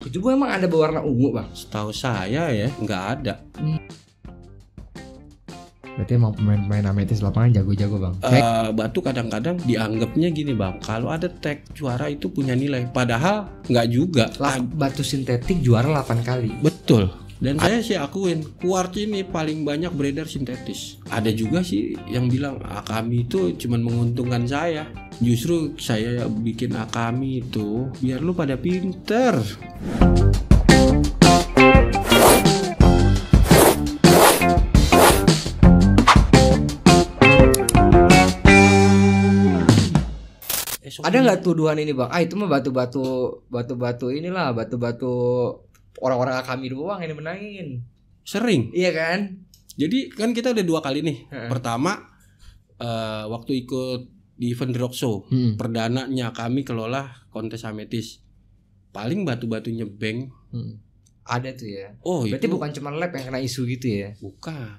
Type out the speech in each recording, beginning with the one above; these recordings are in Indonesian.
Kecubung emang ada berwarna ungu bang? Setahu saya ya nggak ada. Berarti emang pemain-pemain ametis lapangan jago-jago bang. Batu kadang-kadang dianggapnya gini bang, kalau ada tag juara itu punya nilai, padahal nggak juga. Batu sintetik juara 8 kali. Betul. Dan saya sih akuin quartz ini paling banyak beredar sintetis. Ada juga sih yang bilang Akami itu cuman menguntungkan saya. Justru saya bikin Akami itu biar lu pada pinter. Ada nggak tuduhan ini bang? Itu mah batu-batu inilah, batu-batu orang-orang Akami doang yang menangin. Sering. Iya kan? Jadi kan kita udah 2 kali nih. Pertama waktu ikut di event Rock Show, perdananya kami kelola kontes ametis. Paling batu-batunya bank. Ada tuh ya. Oh, berarti itu bukan cuma lab yang kena isu gitu ya? Bukan.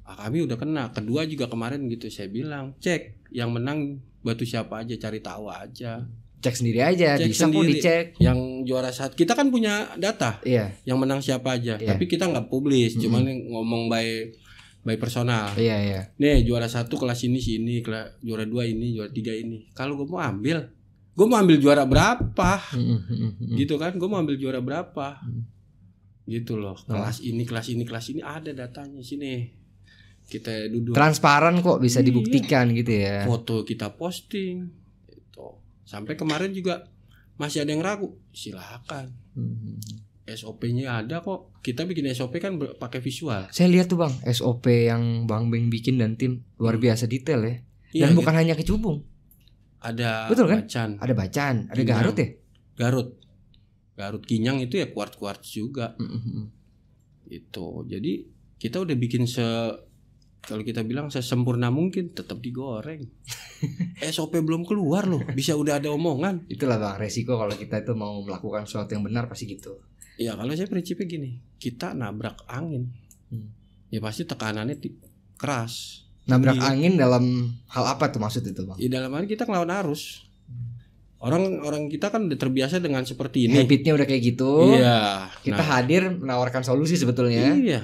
Kami udah kena. Kedua juga kemarin gitu saya bilang, cek yang menang batu siapa aja, cari tahu aja. Cek sendiri aja, Cek bisa kok dicek. Yang juara saat kita kan punya data. Iya. Yang menang siapa aja. Iya. Tapi kita nggak publish, cuman ngomong by personal. Iya. Nih juara 1 kelas ini sini, juara 2 ini, juara 3 ini. Kalau gue mau ambil juara berapa? Gitu kan? Gue mau ambil juara berapa? Gitu loh. Kelas ini ada datanya sini. Kita duduk. Transparan kok, bisa dibuktikan gitu ya. Foto kita posting. Gitu. Sampai kemarin juga masih ada yang ragu. Silakan. SOP-nya ada kok. Kita bikin SOP kan pakai visual. Saya lihat tuh bang, SOP yang Bang Beng bikin dan tim luar biasa detail ya. Dan bukan hanya Kecubung. Ada betul kan? Bacan. Ada Bacan, ada Kinyang. Garut ya? Garut Kinyang itu ya quartz juga. Itu. Jadi kita udah bikin kalau kita bilang sesempurna mungkin, tetap digoreng. SOP belum keluar loh, bisa udah ada omongan. Itulah bang, resiko kalau kita itu mau melakukan sesuatu yang benar pasti gitu. Ya kalau saya prinsipnya gini, kita nabrak angin, ya pasti tekanannya keras. Nabrak angin dalam hal apa tuh maksud itu bang? Ya dalam hal kita ngelawan arus. Orang kita kan udah terbiasa dengan seperti ini. Habitnya udah kayak gitu. Iya. Kita hadir menawarkan solusi sebetulnya. Iya.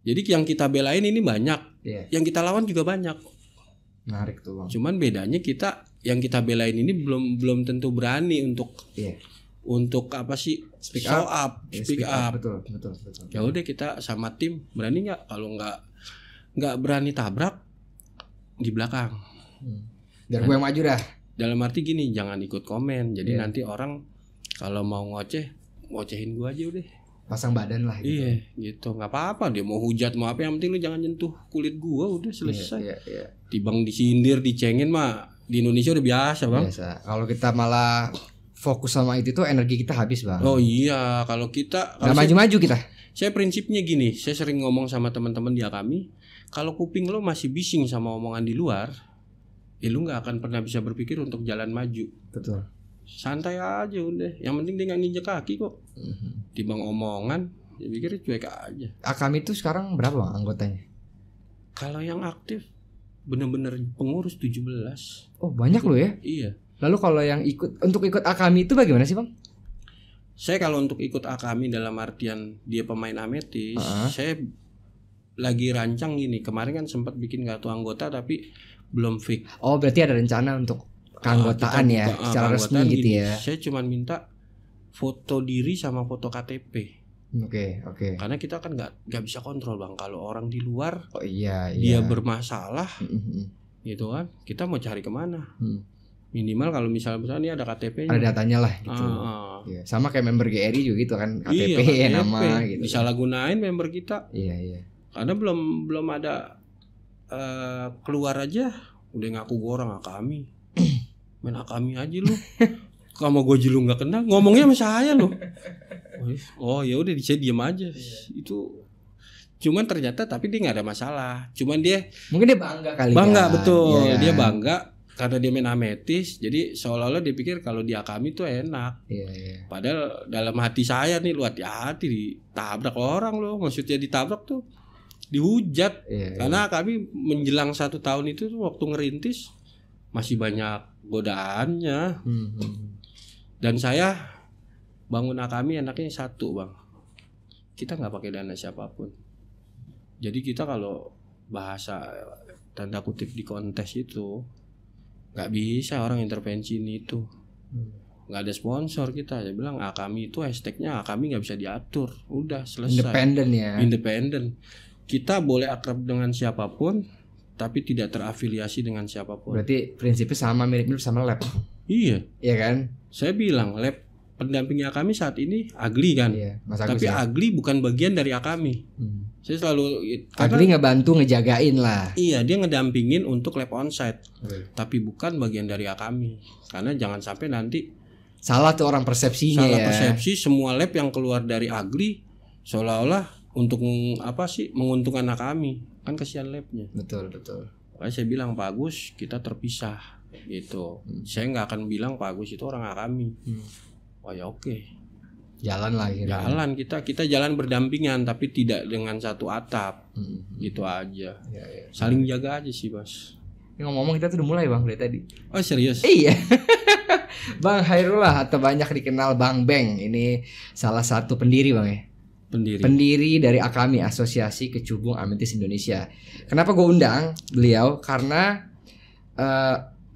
Jadi yang kita belain ini banyak, yang kita lawan juga banyak. Menarik tuh bang. Cuman bedanya yang kita belain ini belum tentu berani untuk apa sih speak up. Betul. Ya udah kita sama tim berani nggak? Kalau nggak berani tabrak di belakang. Biar gue yang maju dah. Dalam arti gini, jangan ikut komen. Jadi nanti orang kalau mau ngocehin gue aja udah. Pasang badan lah gitu. Iya gitu, nggak apa-apa dia mau hujat mau apa, yang penting lu jangan nyentuh kulit gua, udah selesai. Iya. Tibang disindir dicengin mah di Indonesia udah biasa bang. Biasa. Kalau kita malah fokus sama itu tuh energi kita habis bang. Oh iya, kalau kita nggak maju-maju kita. Saya prinsipnya gini, saya sering ngomong sama teman-teman di Akami, kalau kuping lo masih bising sama omongan di luar, ya lu nggak akan pernah bisa berpikir untuk jalan maju. Betul. Santai aja udah, yang penting dia nggak nginjek kaki kok. Timbang omongan, ya pikir cuek aja. Akami itu sekarang berapa bang anggotanya? Kalau yang aktif bener-bener pengurus 17. Oh banyak loh ya? Iya. Lalu kalau yang untuk ikut Akami itu bagaimana sih bang? Saya kalau untuk ikut Akami dalam artian dia pemain ametis, saya lagi rancang gini. Kemarin kan sempat bikin kartu anggota tapi belum fix. Oh berarti ada rencana untuk keanggotaan ya, secara resmi gitu ya. Saya cuma minta foto diri sama foto KTP. Oke. Karena kita kan nggak bisa kontrol bang. Kalau orang di luar, dia bermasalah, gitu kan. Kita mau cari kemana? Minimal kalau misalnya ini ada KTP-nya, ada datanya lah gitu. Iya. Sama kayak member GRI juga gitu kan, KTP, nama gitu. Disalahgunain member kita. Iya. Karena belum ada keluar aja udah ngaku gue orang Akami. Main Akami aja lu. Kamu gue aja lu nggak kenal, ngomongnya sama saya lu. Oh ya udah, saya diem aja. Itu cuman ternyata tapi dia nggak ada masalah. Cuman mungkin dia bangga kali. Bangga betul. Dia bangga karena dia main ametis. Jadi seolah-olah dia pikir kalau di Akami tuh enak. Padahal dalam hati saya nih, lu hati-hati ditabrak orang lo. Maksudnya ditabrak tuh dihujat. Karena kami menjelang 1 tahun itu tuh waktu ngerintis masih banyak godaannya. Dan saya bangun Akami enaknya satu bang, kita nggak pakai dana siapapun. Jadi kita kalau bahasa tanda kutip di kontes itu nggak bisa orang intervensi ini itu, nggak ada sponsor kita. Dia bilang Akami itu hashtagnya Akami nggak bisa diatur, udah selesai. Independen ya. Independen. Kita boleh akrab dengan siapapun, tapi tidak terafiliasi dengan siapapun. Berarti prinsipnya sama, mirip-mirip sama lab. Iya. Iya kan? Saya bilang lab pendampingnya kami saat ini Agli kan. Iya, Mas Agus Tapi ya. Agli bukan bagian dari Akami. Saya selalu Agli ngebantu ngejagain lah. Iya, dia ngedampingin untuk lab onsite. Tapi bukan bagian dari Akami. Karena jangan sampai nanti salah tuh orang persepsinya salah ya. persepsi semua lab yang keluar dari Agli seolah-olah untuk apa sih menguntungkan Akami. Kan kasihan labnya. Betul, betul. Makanya saya bilang Pak Agus kita terpisah gitu. Saya nggak akan bilang Pak Agus itu orang Akami. Oh ya oke. Jalan lah gitu. Jalan kita jalan berdampingan tapi tidak dengan satu atap. Gitu aja. Ya. Saling jaga aja sih, Bos. Ini ngomong kita tuh udah mulai Bang dari tadi. Oh serius? Iya. Bang Hairullah atau banyak dikenal Bang Beng. Ini salah satu pendiri Bang ya. Pendiri dari Akami, Asosiasi Kecubung Ametis Indonesia. Kenapa gue undang beliau? Karena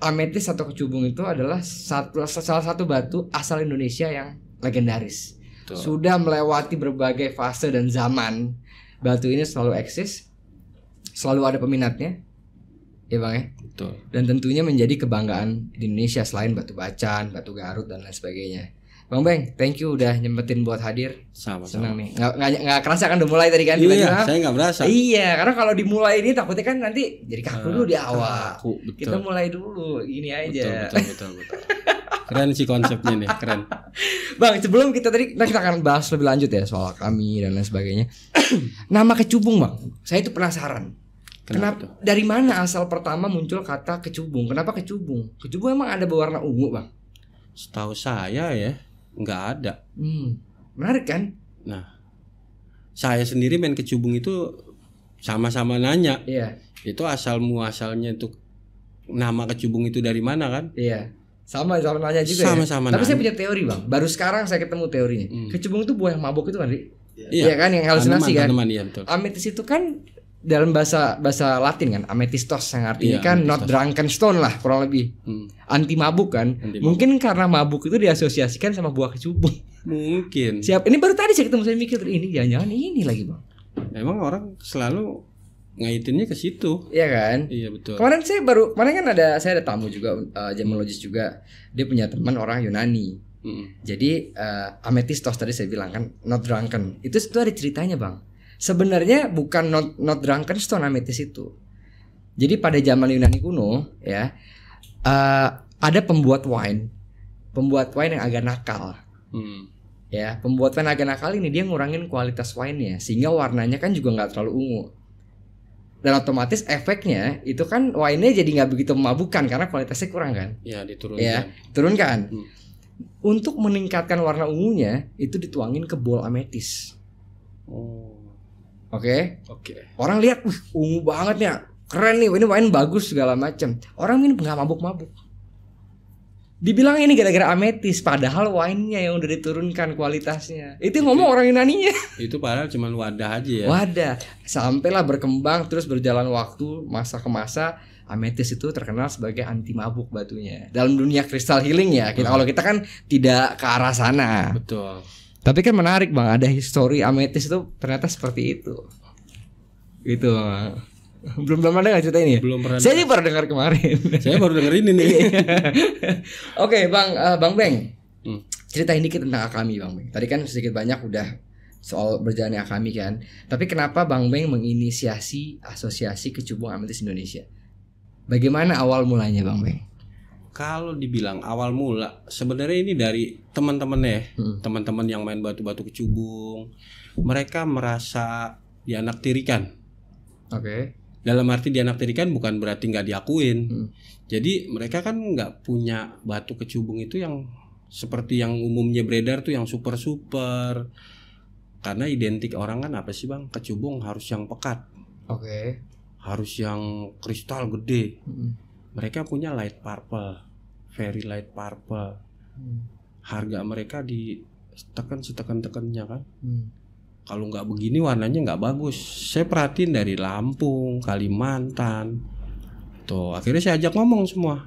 ametis atau kecubung itu adalah salah satu batu asal Indonesia yang legendaris. Betul. Sudah melewati berbagai fase dan zaman. Batu ini selalu eksis, selalu ada peminatnya, ya Bang ya. Betul. Dan tentunya menjadi kebanggaan di Indonesia selain batu Bacan, batu Garut dan lain sebagainya. Bang Beng, thank you udah nyempetin buat hadir. Sama-sama. Senang nih. Nggak kerasa kan udah mulai tadi kan? Iya, saya nggak berasa. Iya, karena kalau dimulai ini takutnya kan nanti jadi kaku dulu di awal. Betul. Kita mulai dulu, gini aja. Betul. Keren sih konsepnya nih, keren. Bang, sebelum kita akan bahas lebih lanjut ya soal kami dan lain sebagainya. Nama kecubung Bang, saya itu penasaran. Kenapa? Dari mana asal pertama muncul kata kecubung? Kenapa kecubung? Kecubung emang ada berwarna ungu Bang? Setahu saya ya nggak ada. Menarik kan? Nah, saya sendiri main kecubung itu sama-sama nanya. Iya. Itu asal muasalnya itu nama kecubung itu dari mana kan? Iya. Sama-sama nanya juga Sama-sama ya. Tapi nanya. saya punya teori Bang. Baru sekarang saya ketemu teorinya. Kecubung itu buah yang mabuk itu kan, Ri? Iya kan yang halusinasi kan? Tanaman, iya betul. Ametis itu kan dalam bahasa Latin kan ametistos yang artinya Iya, kan ametistos. not drunken stone lah kurang lebih. Anti mabuk kan. Anti-mabuk. Mungkin karena mabuk itu diasosiasikan sama buah kecubung. Mungkin. Siap. Ini baru tadi saya ketemu, saya mikir ini jangan-jangan ini lagi Bang. Emang orang selalu ngaitinnya ke situ. Iya kan? Iya betul. Kemarin kan saya ada tamu juga, gemologis juga. Dia punya teman orang Yunani. Jadi ametistos tadi saya bilang kan not drunken. Itu ada ceritanya Bang. Sebenarnya bukan not drunken stone ametis itu. Jadi pada zaman Yunani kuno ya ada pembuat wine yang agak nakal. Ya, pembuat wine agak nakal ini dia ngurangin kualitas wine-nya sehingga warnanya kan juga nggak terlalu ungu. Dan otomatis efeknya itu kan wine-nya jadi nggak begitu memabukkan karena kualitasnya kurang kan? Ya diturunkan. Ya, turunkan. Untuk meningkatkan warna ungunya itu dituangin ke bol ametis. Oke. Orang lihat, ungu banget ya, keren nih, ini wine bagus segala macam. Orang minum nggak mabuk-mabuk. Dibilang ini gara-gara ametis, padahal wine-nya yang udah diturunkan kualitasnya. Itu ngomong orang Yunaninya. Itu padahal cuma wadah aja ya. Wadah. Sampailah berkembang terus berjalan waktu, masa ke masa, ametis itu terkenal sebagai anti mabuk batunya. Dalam dunia crystal healing ya. Kalau kita kan tidak ke arah sana. Betul. Tapi kan menarik Bang, ada histori ametis itu ternyata seperti itu. Gitu Bang. Belum ada nggak cerita ini ya? Belum pernah. Saya juga baru dengar kemarin. Saya baru denger ini nih. Oke Bang Beng. Ceritain dikit tentang Akami Bang Beng. Tadi kan sedikit banyak udah soal berjalannya Akami kan. Tapi kenapa Bang Beng menginisiasi Asosiasi Kecubung Ametis Indonesia? Bagaimana awal mulanya Bang Beng? Kalau dibilang awal mula, sebenarnya ini dari teman-teman ya, teman-teman yang main batu-batu kecubung, mereka merasa dianaktirikan. Oke. Dalam arti dianaktirikan bukan berarti nggak diakuin. Jadi mereka kan nggak punya batu kecubung itu yang seperti yang umumnya beredar tuh yang super. Karena identik orang kan apa sih Bang? Kecubung harus yang pekat. Oke. Harus yang kristal gede. Mereka punya light purple, very light purple. Harga mereka di tekannya kan. Kalau nggak begini warnanya nggak bagus. Saya perhatiin dari Lampung, Kalimantan. Tuh, akhirnya saya ajak ngomong semua.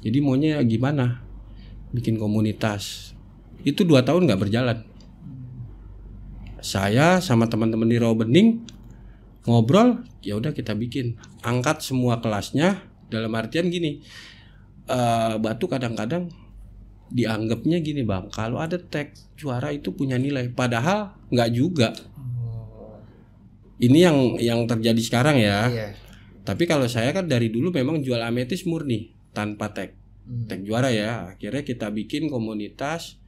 Jadi maunya gimana? Bikin komunitas. Itu 2 tahun nggak berjalan. Saya sama teman-teman di Rawa Bening ngobrol, ya udah kita bikin. Angkat semua kelasnya, dalam artian gini. Batu kadang-kadang dianggapnya gini bang, kalau ada tag juara itu punya nilai, padahal nggak juga. Ini yang terjadi sekarang ya. Tapi kalau saya kan dari dulu memang jual ametis murni tanpa tag juara ya. Akhirnya kita bikin komunitas,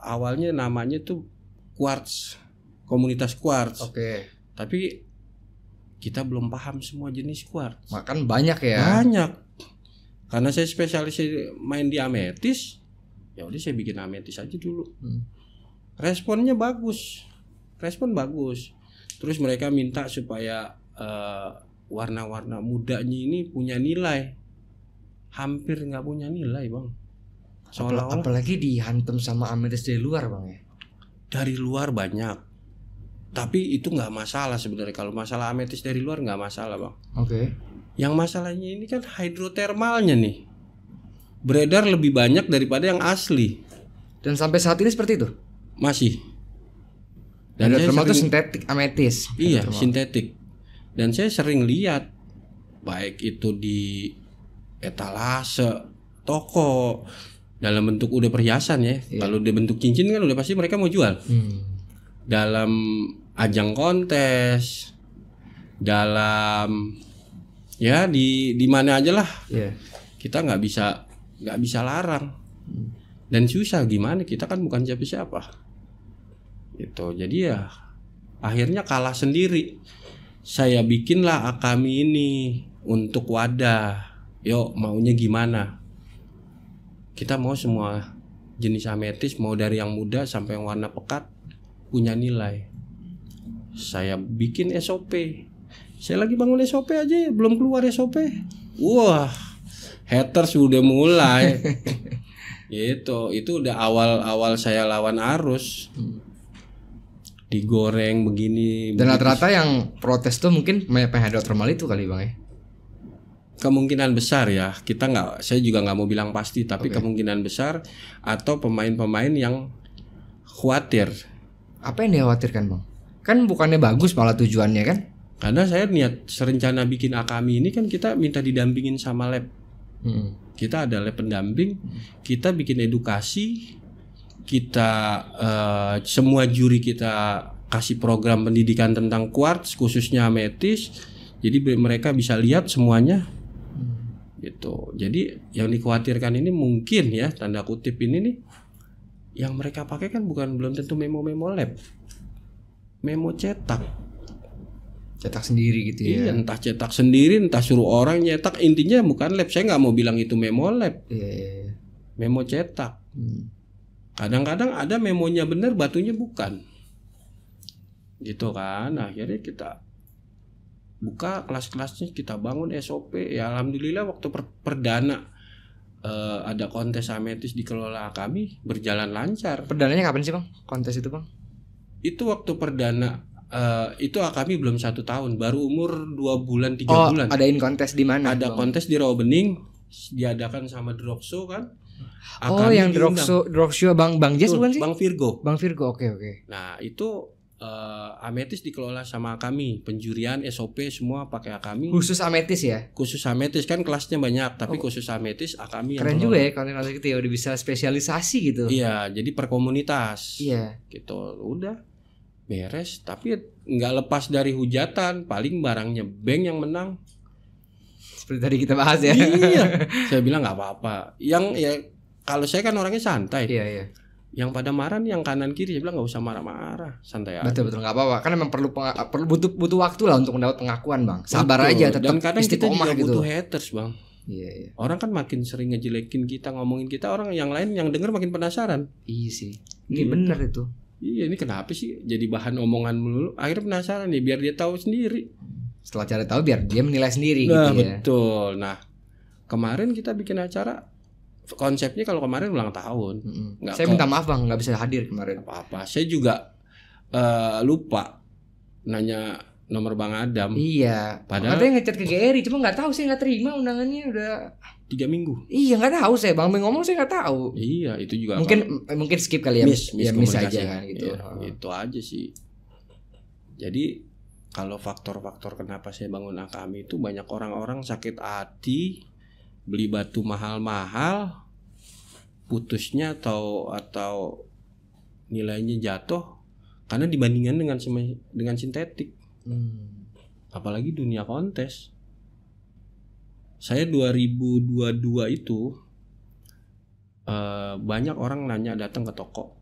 awalnya namanya tuh quartz, komunitas quartz. Tapi kita belum paham semua jenis quartz. Makan banyak ya. Banyak. Karena saya spesialis main di ametis, ya udah saya bikin ametis aja dulu. Responnya bagus, Terus mereka minta supaya warna-warna mudanya ini punya nilai. Hampir nggak punya nilai bang. Apalagi dihantam sama ametis dari luar bang ya. Dari luar banyak, tapi itu nggak masalah sebenarnya. Kalau masalah ametis dari luar nggak masalah bang. Yang masalahnya ini kan hidrotermalnya nih beredar lebih banyak daripada yang asli. Dan sampai saat ini seperti itu? Masih. Dan hidrotermal itu sintetik ametis. Iya, sintetik. Dan saya sering lihat baik itu di etalase toko dalam bentuk udah perhiasan ya. Kalau udah bentuk cincin kan udah pasti mereka mau jual. Dalam ajang kontes, dalam ya di mana aja lah. Kita nggak bisa larang. Dan susah gimana, kita kan bukan siapa-siapa gitu. Jadi ya akhirnya kalah sendiri. Saya bikinlah Akami ini untuk wadah. Yuk maunya gimana? Kita mau semua jenis ametis, mau dari yang muda sampai yang warna pekat punya nilai. Saya bikin SOP. Saya lagi bangun SOP aja, belum keluar SOP. Wah, haters udah mulai. Itu udah awal saya lawan arus. Digoreng begini. Dan rata-rata yang protes tuh mungkin hidrotermal itu kali bang ya. Kemungkinan besar ya. Saya juga nggak mau bilang pasti, tapi kemungkinan besar atau pemain-pemain yang khawatir. Apa yang dikhawatirkan bang? Kan bukannya bagus malah tujuannya kan? Karena saya niat serencana bikin Akami ini kan kita minta didampingin sama lab. Kita ada lab pendamping, kita bikin edukasi, kita semua juri kita kasih program pendidikan tentang quartz khususnya ametis. Jadi mereka bisa lihat semuanya. Gitu. Jadi yang dikhawatirkan ini mungkin ya tanda kutip ini nih yang mereka pakai kan belum tentu memo lab. Memo cetak sendiri gitu ya. Iya, entah cetak sendiri, entah suruh orang nyetak. Intinya bukan lab. Saya nggak mau bilang itu memo lab. Memo cetak. Kadang-kadang ada memonya benar, batunya bukan. Gitu kan. Akhirnya kita buka kelas-kelasnya, kita bangun SOP. Ya alhamdulillah waktu perdana ada kontes ametis dikelola kami berjalan lancar. Perdananya kapan sih bang? Kontes itu bang? Itu waktu perdana. Itu kami belum 1 tahun, baru umur 2 bulan 3 bulan. Adain kontes di mana? Ada bang? Kontes di Rawa Bening, diadakan sama Droxo kan. Yang Droxo Bang Jess bukan sih? Bang Virgo, oke. Nah itu ametis dikelola sama kami, penjurian SOP semua pakai kami. Khusus ametis ya? Khusus ametis kan kelasnya banyak, tapi khusus ametis kami. Keren juga ya konten gitu ya, udah bisa spesialisasi gitu. Iya, jadi per komunitas. Iya. Gitu, udah beres. Tapi nggak lepas dari hujatan, paling barangnya bank yang menang. Seperti tadi kita bahas ya. Iya. Saya bilang nggak apa-apa. Yang ya kalau saya kan orangnya santai. Iya. Yang pada marah nih yang kanan kiri, saya bilang nggak usah marah-marah, santai aja. Betul nggak apa-apa. Karena memang perlu butuh waktu lah untuk mendapat pengakuan bang. Sabar aja, tetap. Dan kadang kita juga gitu. butuh haters bang. Iya. Orang kan makin sering ngejelekin kita, ngomongin kita, orang yang lain yang denger makin penasaran. Iya sih. Ini bener itu. Iya, ini kenapa sih jadi bahan omongan melulu? Akhirnya penasaran nih, biar dia tahu sendiri. Setelah cari tahu biar dia menilai sendiri nah, gitu ya. Betul. Nah, kemarin kita bikin acara konsepnya kalau kemarin ulang tahun. Saya minta maaf bang, nggak bisa hadir kemarin. Apa-apa. Saya juga lupa nanya nomor Bang Adam. Iya. Padahal katanya ngechat ke GRI, cuma nggak tahu, saya nggak terima undangannya udah 3 minggu. Iya nggak tahu saya, bang ngomong saya nggak tahu. Iya itu juga. Mungkin skip kali ya. Miss aja kan gitu. Iya, itu aja sih. Jadi kalau faktor-faktor kenapa saya bangun Akami itu banyak orang-orang sakit hati, beli batu mahal-mahal, putusnya atau nilainya jatuh karena dibandingkan dengan sintetik. Apalagi dunia kontes. Saya 2022 itu banyak orang nanya datang ke toko.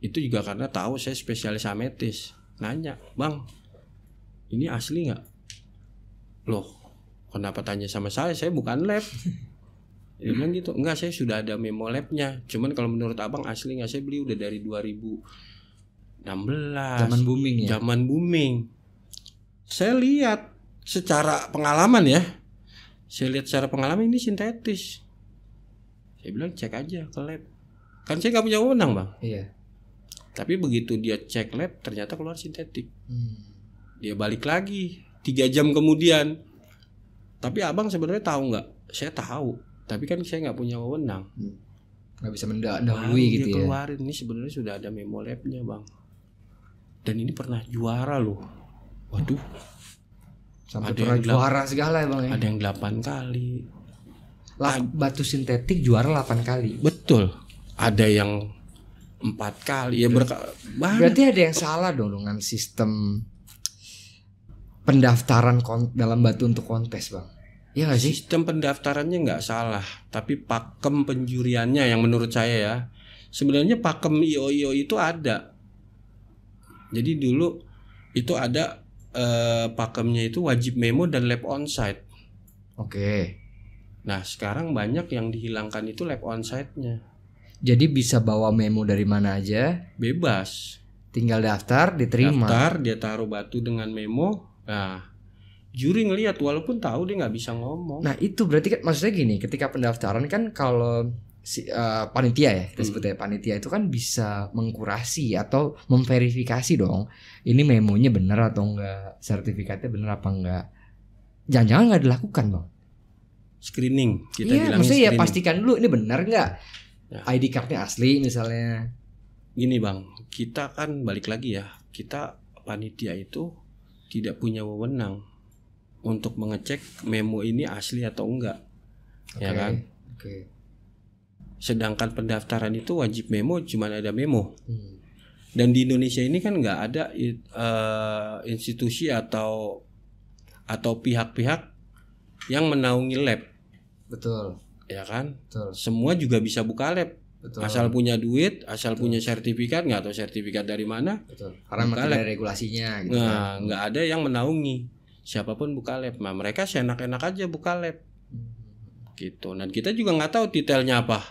Itu juga karena tahu saya spesialis ametis. Nanya, "Bang, ini asli nggak?" Loh, kenapa tanya sama saya? Saya bukan lab. Dia bilang gitu. Enggak, saya sudah ada memo labnya. Cuman kalau menurut abang asli nggak? Saya beli udah dari 2016. Zaman booming ya. Zaman booming. Saya lihat secara pengalaman ya. Saya lihat secara pengalaman ini sintetis. Saya bilang cek aja ke lab. Kan saya nggak punya wewenang bang. Iya. Tapi begitu dia cek lab ternyata keluar sintetik. Dia balik lagi 3 jam kemudian. Tapi abang sebenarnya tahu nggak? Saya tahu. Tapi kan saya nggak punya wewenang. Nggak bisa mendahului gitu dia ya. Keluarin ini sebenarnya sudah ada memo labnya bang. Dan ini pernah juara loh. Waduh. Sampai pernah juara segala ya bang ya. Ada yang 8 kali. Batu sintetik juara 8 kali. Betul. Ada yang 4 kali ya berarti ada yang salah dong dengan sistem pendaftaran dalam batu untuk kontes bang. Iya nggak sih? Sistem pendaftarannya nggak salah, tapi pakem penjuriannya yang menurut saya ya. Sebenarnya pakem IO itu ada. Jadi dulu itu ada pakemnya itu wajib memo dan lab onsite. Oke. Nah sekarang banyak yang dihilangkan itu lab onsite-nya. Jadi bisa bawa memo dari mana aja, bebas. Tinggal daftar, diterima. Daftar, dia taruh batu dengan memo. Nah, juri ngelihat walaupun tahu dia nggak bisa ngomong. Nah itu berarti kan maksudnya gini, ketika pendaftaran kan kalau panitia ya kita sebutnya panitia itu kan bisa mengkurasi atau memverifikasi dong. Ini memonya benar atau enggak, sertifikatnya benar apa enggak. Jangan-jangan nggak dilakukan bang. Screening kita iya, bilang. Maksudnya ya pastikan dulu ini benar nggak. Ya. ID cardnya asli misalnya. Gini bang, kita kan balik lagi ya, kita panitia itu tidak punya wewenang untuk mengecek memo ini asli atau enggak, ya kan? Sedangkan pendaftaran itu wajib memo, cuma ada memo. Dan di Indonesia ini kan nggak ada institusi atau pihak-pihak yang menaungi lab. Betul. Ya kan? Betul. Semua juga bisa buka lab. Betul. Asal punya duit, asal punya sertifikat, nggak tahu sertifikat dari mana. Betul. Karena makin ada regulasinya gitu. Nah, nggak ada yang menaungi. Siapapun buka lab. Nah, mereka seenak-enak aja buka lab. Gitu. Dan kita juga nggak tahu detailnya apa.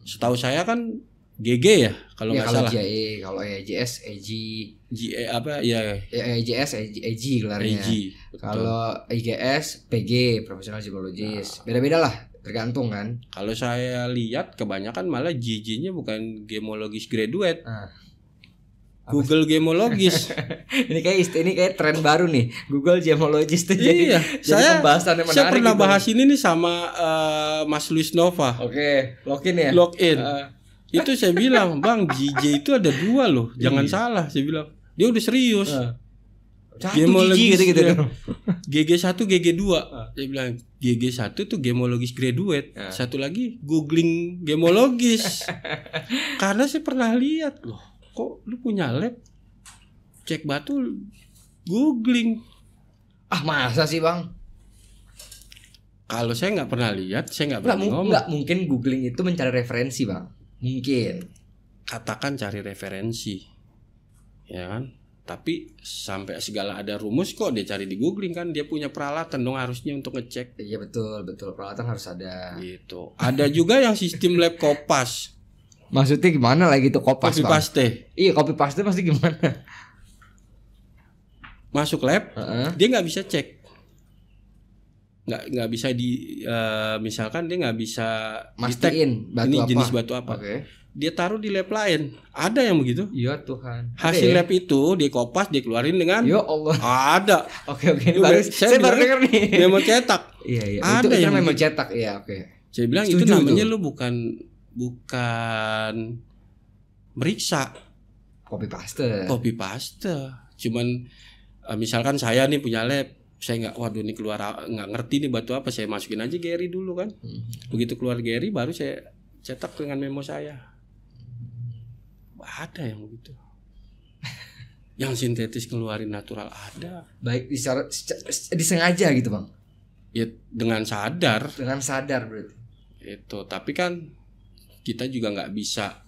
Setahu saya kan GG ya kalau nggak salah. Kalau EJS, EG, apa ya? EJS, EG gelarnya. Kalau IGS, PG, Professional Gemologist. Beda-beda lah. Tergantung kan. Kalau saya lihat kebanyakan malah GG-nya bukan gemologis graduate. Google gemologis. ini kayak tren baru nih. Google gemologis tuh iya, jadi pembahasan yang menarik. Saya pernah gitu. bahas ini nih sama Mas Luis Nova. Oke, login ya. Login. Itu saya bilang, "Bang, GJ itu ada 2 loh. Jangan salah." Saya bilang. Dia udah serius. Gemologis gitu. GG1, GG2. Dia bilang GG1 tuh gemologis graduate. Satu lagi googling gemologis. Karena saya pernah lihat loh, kok lu punya lab cek batu googling. Masa sih bang? Kalau saya nggak pernah lihat, saya nggak berani ngomong. Nggak mungkin googling itu mencari referensi bang. Mungkin. Katakan cari referensi, ya kan? Tapi sampai segala ada rumus kok dia cari di googling kan, dia punya peralatan dong harusnya untuk ngecek. Iya betul peralatan harus ada. Gitu. Ada juga yang sistem lab kopas. Maksudnya gimana lagi tuh kopas? Copy paste. Iya copy paste pasti gimana? Masuk lab, dia nggak bisa cek. nggak bisa misalkan dia nggak bisa mastiin batu ini apa? jenis batu apa. Dia taruh di lab lain. Ada yang begitu? Ya Tuhan. Hasil lab itu dia kopas, dia keluarin dengan Ya Allah. Ada. Oke. Saya baru dengar nih. Memo cetak. Iya. Ada itu yang memo cetak. Iya, oke. Saya bilang Setuju itu namanya tuh. lu bukan meriksa. Copy paste. Cuman misalkan saya nih punya lab, saya nggak, waduh ini keluar nggak ngerti nih batu apa, saya masukin aja Gary dulu kan. Begitu keluar Gary baru saya cetak dengan memo saya. Ada yang begitu. Yang sintetis keluarin natural ada. Baik disengaja gitu bang. Ya dengan sadar. Berarti. Itu tapi kan kita juga nggak bisa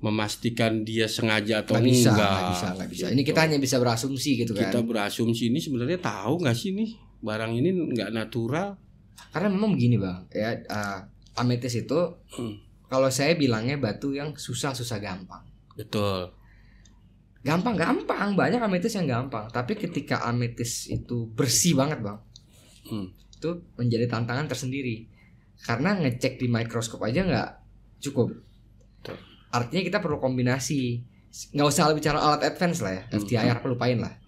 memastikan dia sengaja atau enggak. Nggak bisa. Ini kita hanya bisa berasumsi gitu kan. Kita berasumsi ini sebenarnya tahu nggak sih nih barang ini nggak natural. Karena memang begini bang, ya ametis itu kalau saya bilangnya batu yang susah gampang. Betul. Gampang banyak ametis yang gampang. Tapi ketika ametis itu bersih banget bang, itu menjadi tantangan tersendiri. Karena ngecek di mikroskop aja nggak cukup. Betul. Artinya kita perlu kombinasi. Nggak usah bicara alat advance lah ya, FTIR lupain lah.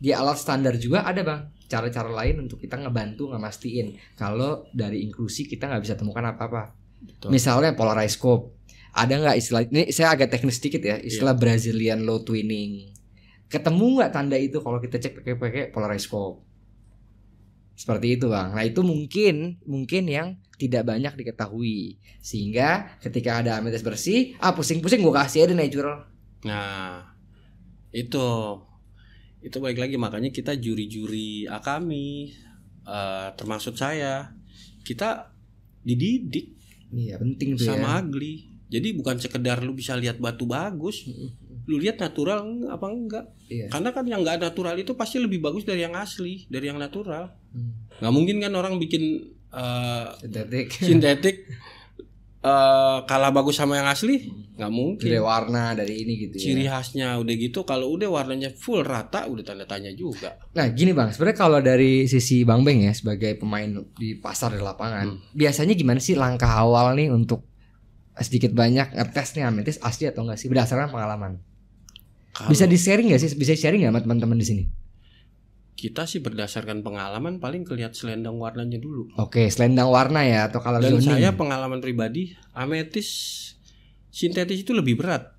Di alat standar juga ada bang cara-cara lain untuk kita ngebantu ngemastiin kalau dari inklusi kita nggak bisa temukan apa-apa. Betul. Misalnya polariscope. Ada nggak istilah ini? Saya agak teknis sedikit ya, istilah Brazilian low twinning. Ketemu nggak tanda itu kalau kita cek pakai polariscope? Seperti itu bang. Nah itu mungkin yang tidak banyak diketahui, sehingga ketika ada ametis bersih, pusing-pusing gue kasih aja natural. Nah itu baik lagi, makanya kita juri-juri Akami, termasuk saya, kita dididik. Iya penting tuh sama ya. Agli. Jadi bukan sekedar lu bisa lihat batu bagus, lu lihat natural apa enggak. Iya. Karena kan yang enggak natural itu pasti lebih bagus dari yang asli, dari yang natural. Nggak mungkin kan orang bikin sintetik kalah bagus sama yang asli, nggak mungkin. Dari warna, dari ini gitu. Ciri khasnya udah gitu, kalau udah warnanya full rata, udah tanda tanya juga. Nah gini bang, sebenarnya kalau dari sisi Bang Beng ya sebagai pemain di pasar di lapangan, biasanya gimana sih langkah awal nih untuk sedikit banyak ngetes nih ametis asli atau enggak sih berdasarkan pengalaman? Bisa di-sharing nggak sih? Bisa sharing nggak sama teman-teman di sini? Kita sih berdasarkan pengalaman paling kelihatan selendang warnanya dulu. Oke, selendang warna ya atau color zoning. Dan saya pengalaman pribadi, ametis sintetis itu lebih berat.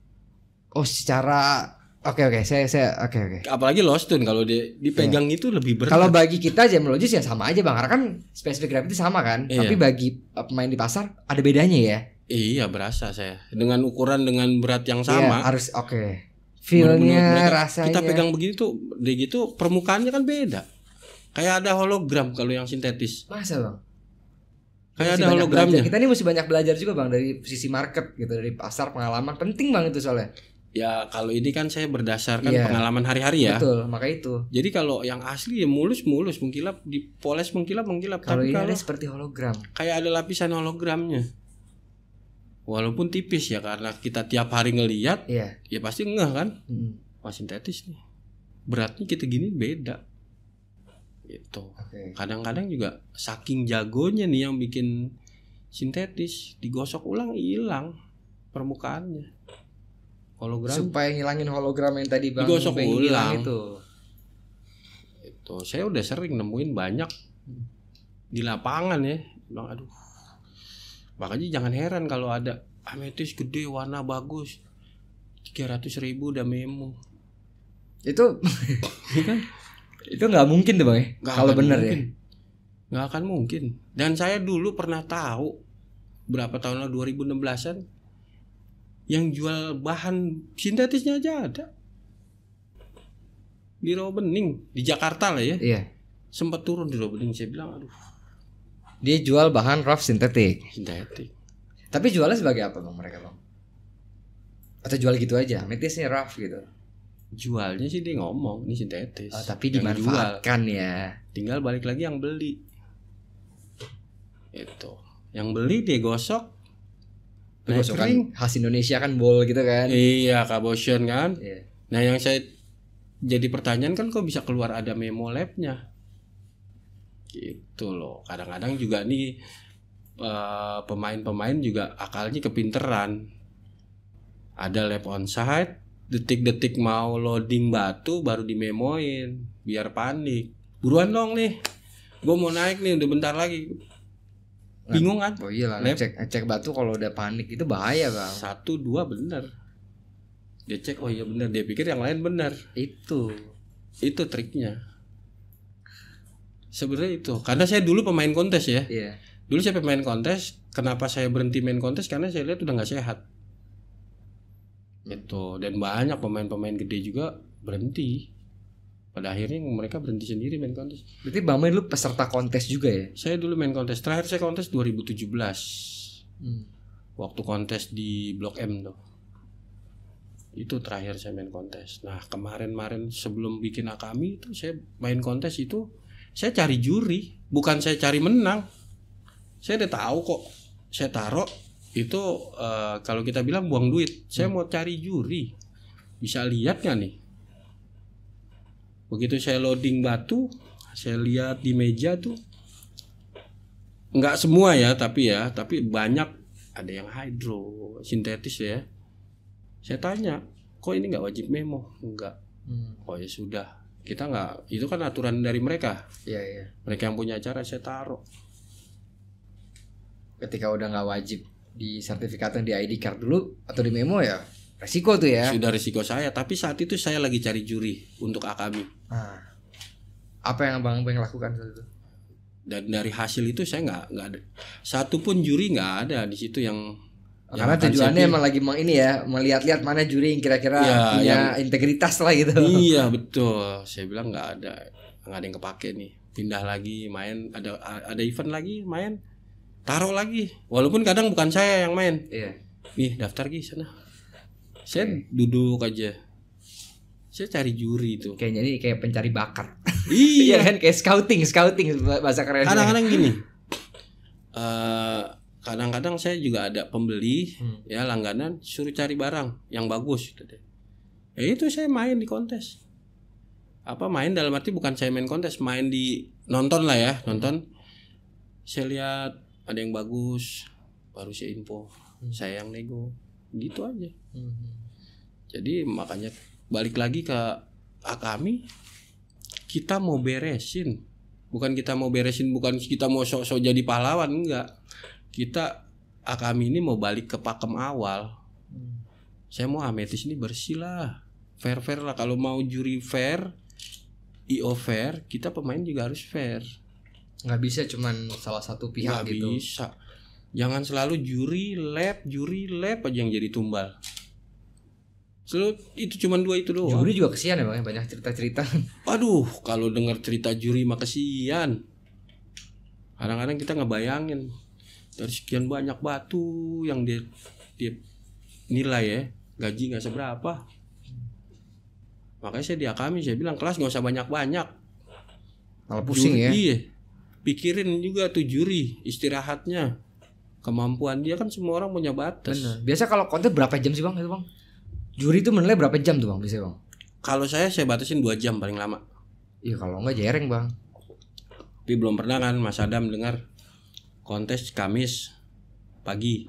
Oh, secara oke, saya oke. Apalagi low stone kalau dipegang itu lebih berat. Kalau bagi kita gemologis ya sama aja bang, karena kan spesifik gravity sama kan. Iya. Tapi bagi pemain di pasar ada bedanya ya. Iya berasa saya dengan ukuran dengan berat yang sama. Iya, harus Feel-nya, rasanya. Kita pegang begitu tuh, gitu permukaannya kan beda. Kayak ada hologram kalau yang sintetis. Masa bang? Kayak ada hologramnya. Kita ini mesti banyak belajar juga bang dari sisi market gitu, dari pasar pengalaman penting bang itu soalnya. Ya kalau ini kan saya berdasarkan pengalaman hari-hari ya. Betul, maka itu. Jadi kalau yang asli ya mulus mengkilap, dipoles mengkilap. Kalau ini ada seperti hologram. Kayak ada lapisan hologramnya. Walaupun tipis ya, karena kita tiap hari ngelihat, ya pasti ngeh kan. Wah sintetis nih, beratnya kita gini beda. Gitu. Kadang-kadang juga saking jagonya nih yang bikin sintetis, digosok ulang hilang permukaannya. Hologram. Supaya ngilangin hologram yang tadi bang digosok ulang itu. Saya udah sering nemuin banyak di lapangan ya. Bilang aduh. Makanya jangan heran kalau ada ametis gede warna bagus 300.000 udah memo. Itu itu nggak mungkin tuh bang ya. Kalau benar ya. Nggak akan mungkin. Dan saya dulu pernah tahu berapa tahun lalu 2016an yang jual bahan sintetisnya aja ada di Rawa Bening di Jakarta lah ya. Iya. Sempat turun di Rawa Bening, saya bilang aduh. Dia jual bahan rough sintetik. Tapi jualnya sebagai apa bang mereka bang? Atau jual gitu aja, ametisnya rough gitu? Jualnya sih dia ngomong ini sintetis. Tapi dimanfaatkan ya. Tinggal balik lagi yang beli. Itu. Yang beli dia gosok. Gosokan khas Indonesia kan bol gitu kan? Iya, kabosion kan. Iya. Nah yang saya jadi pertanyaan kan kok bisa keluar ada memo labnya? Gitu loh. Kadang-kadang juga nih pemain-pemain juga akalnya kepinteran. Ada lap onside, detik-detik mau loading batu baru dimemoin biar panik. Buruan dong nih, gue mau naik nih, udah bentar lagi. Bingung kan? Oh iya lah, ngecek batu kalau udah panik itu bahaya bang. 1, 2 bener. Dia cek, oh iya bener, dia pikir yang lain bener. Itu triknya. Sebenarnya itu, karena saya dulu pemain kontes ya. Iya. Dulu saya pemain kontes. Kenapa saya berhenti main kontes? Karena saya lihat udah nggak sehat. Itu, dan banyak pemain-pemain gede juga berhenti. Pada akhirnya mereka berhenti sendiri main kontes. Berarti Bang Main lu peserta kontes juga ya? Saya dulu main kontes. Terakhir saya kontes 2017. Waktu kontes di Blok M tuh. Itu terakhir saya main kontes. Nah kemarin sebelum bikin Akami itu saya main kontes itu saya cari juri, bukan saya cari menang. Saya udah tahu kok. Saya taruh itu kalau kita bilang buang duit. Saya mau cari juri. Bisa lihat nggak nih? Begitu saya loading batu, saya lihat di meja tuh. Nggak semua ya, tapi banyak. Ada yang hydro, sintetis ya. Saya tanya, kok ini nggak wajib memo? Enggak. Oh ya sudah. Kita nggak, itu kan aturan dari mereka. Iya. Mereka yang punya acara saya taruh. Ketika udah nggak wajib di sertifikatnya di ID card dulu atau di memo ya resiko tuh ya. Sudah risiko saya, tapi saat itu saya lagi cari juri untuk Akami. Apa yang Bang Beng lakukan saat itu? Dan dari hasil itu saya nggak ada satu pun juri nggak ada di situ yang karena tujuannya emang lagi ini ya melihat-lihat mana juri yang kira-kira punya integritas lah gitu. Iya betul, saya bilang nggak ada yang kepake nih, pindah lagi main, ada event lagi main, taruh lagi, walaupun kadang bukan saya yang main. Iya. Nih daftar Gi sana, saya duduk aja, saya cari juri itu. Kayaknya ini kayak pencari bakat. Iya kan kayak scouting bahasa keren. Kadang-kadang gini. Kadang-kadang saya juga ada pembeli ya langganan suruh cari barang yang bagus gitu deh. Ya itu saya main di kontes. Main dalam arti bukan saya main kontes, main di nonton lah ya, nonton. Saya lihat ada yang bagus, baru saya info, saya yang nego. Gitu aja. Jadi makanya balik lagi ke Akami, kita mau beresin. Bukan kita mau sok-sok jadi pahlawan, enggak. Kita Akami ini mau balik ke pakem awal. Saya mau ametis ini bersih lah, fair lah. Kalau mau juri fair, IO fair, kita pemain juga harus fair. Nggak bisa cuman salah satu pihak nggak gitu. Nggak bisa. Jangan selalu juri lab aja yang jadi tumbal. Selalu itu cuman 2 itu doang. Juri juga kesian ya Bang, banyak cerita-cerita. Aduh, kalau dengar cerita juri mah kesian. Kadang-kadang kita ngebayangin dari sekian banyak batu yang dia nilai ya, gaji nggak seberapa. Makanya saya di Akami saya bilang kelas nggak usah banyak-banyak. Malah pusing juri, ya. Iya. Pikirin juga tuh juri istirahatnya, kemampuan dia kan semua orang punya batas. Bener. Biasa kalau konten berapa jam sih Bang itu Bang? Juri itu menilai berapa jam tuh Bang biasanya Bang? Kalau saya batasin 2 jam paling lama. Iya kalau enggak jereng Bang. Tapi belum pernah kan Mas Adam dengar kontes Kamis pagi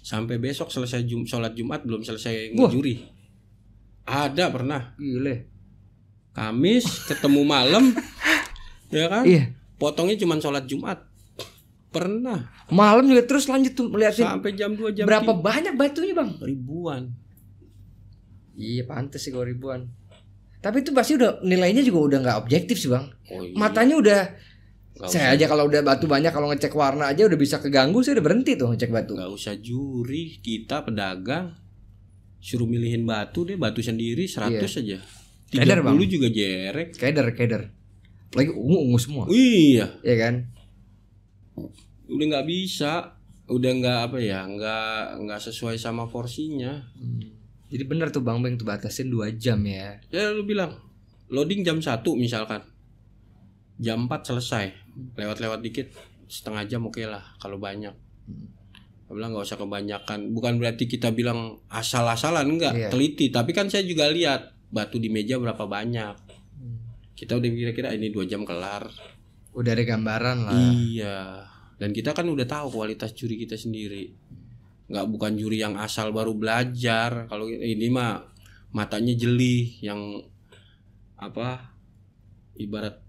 sampai besok selesai sholat Jumat belum selesai ngejuri. Ada pernah. Gile. Kamis ketemu malam, ya kan? Iya. Potongnya cuma sholat Jumat. Pernah. Malam juga terus lanjut tuh melihatin. Sampai jam 2 jam. Berapa banyak batunya Bang? Ribuan. Iya pantes sih kalau ribuan. Tapi itu pasti udah nilainya juga udah nggak objektif sih Bang. Oh, iya. Matanya udah. Gak saya usah. aja kalau udah batu banyak kalau ngecek warna aja udah bisa keganggu, saya udah berhenti tuh ngecek batu. Gak usah juri, kita pedagang suruh milihin batu deh, batu sendiri 100 aja. 30 Bang. juga jerek. Keder. Lagi ungu semua. Iya. Iya kan? Udah nggak bisa, udah nggak nggak sesuai sama porsinya. Jadi bener tuh Bang Beng tuh batasin 2 jam ya. Ya lu bilang loading jam 1 misalkan, jam 4 selesai, lewat dikit setengah jam oke lah kalau banyak. Saya bilang nggak usah kebanyakan, bukan berarti kita bilang asal-asalan, enggak, teliti. Tapi kan saya juga lihat batu di meja berapa banyak. Kita udah kira-kira ini 2 jam kelar. Udah ada gambaran lah. Iya. Dan kita kan udah tahu kualitas juri kita sendiri. Bukan juri yang asal baru belajar. Kalau ini mah matanya jeli, yang ibarat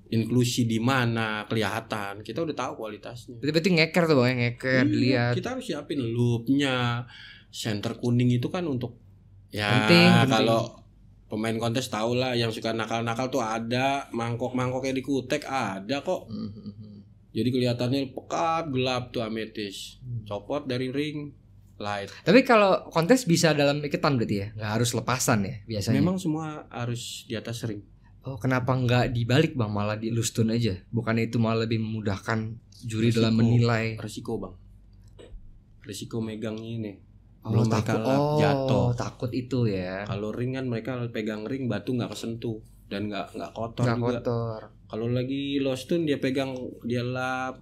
inklusi di mana kelihatan. Kita udah tahu kualitasnya. Berarti ngeker tuh Bang, ngeker dilihat. Kita harus siapin loopnya. Center kuning itu kan untuk penting. Kalau pemain kontes tahu lah, yang suka nakal-nakal tuh ada, mangkok-mangkoknya di kutek ada kok. Jadi kelihatannya pekat gelap tuh ametis. Copot dari ring light. Tapi kalau kontes bisa dalam iketan berarti ya, nggak harus lepasan ya biasanya. Memang semua harus di atas ring. Oh, kenapa nggak dibalik Bang, malah di lustun aja? Bukannya itu malah lebih memudahkan juri dalam menilai? Resiko Bang. Resiko megangnya ini. Belum takut, jatuh. Takut itu ya. Kalau ring kan mereka pegang ring, batu nggak kesentuh dan nggak kotor juga. Kotor. Kalau lagi lost tune dia pegang, dia lap,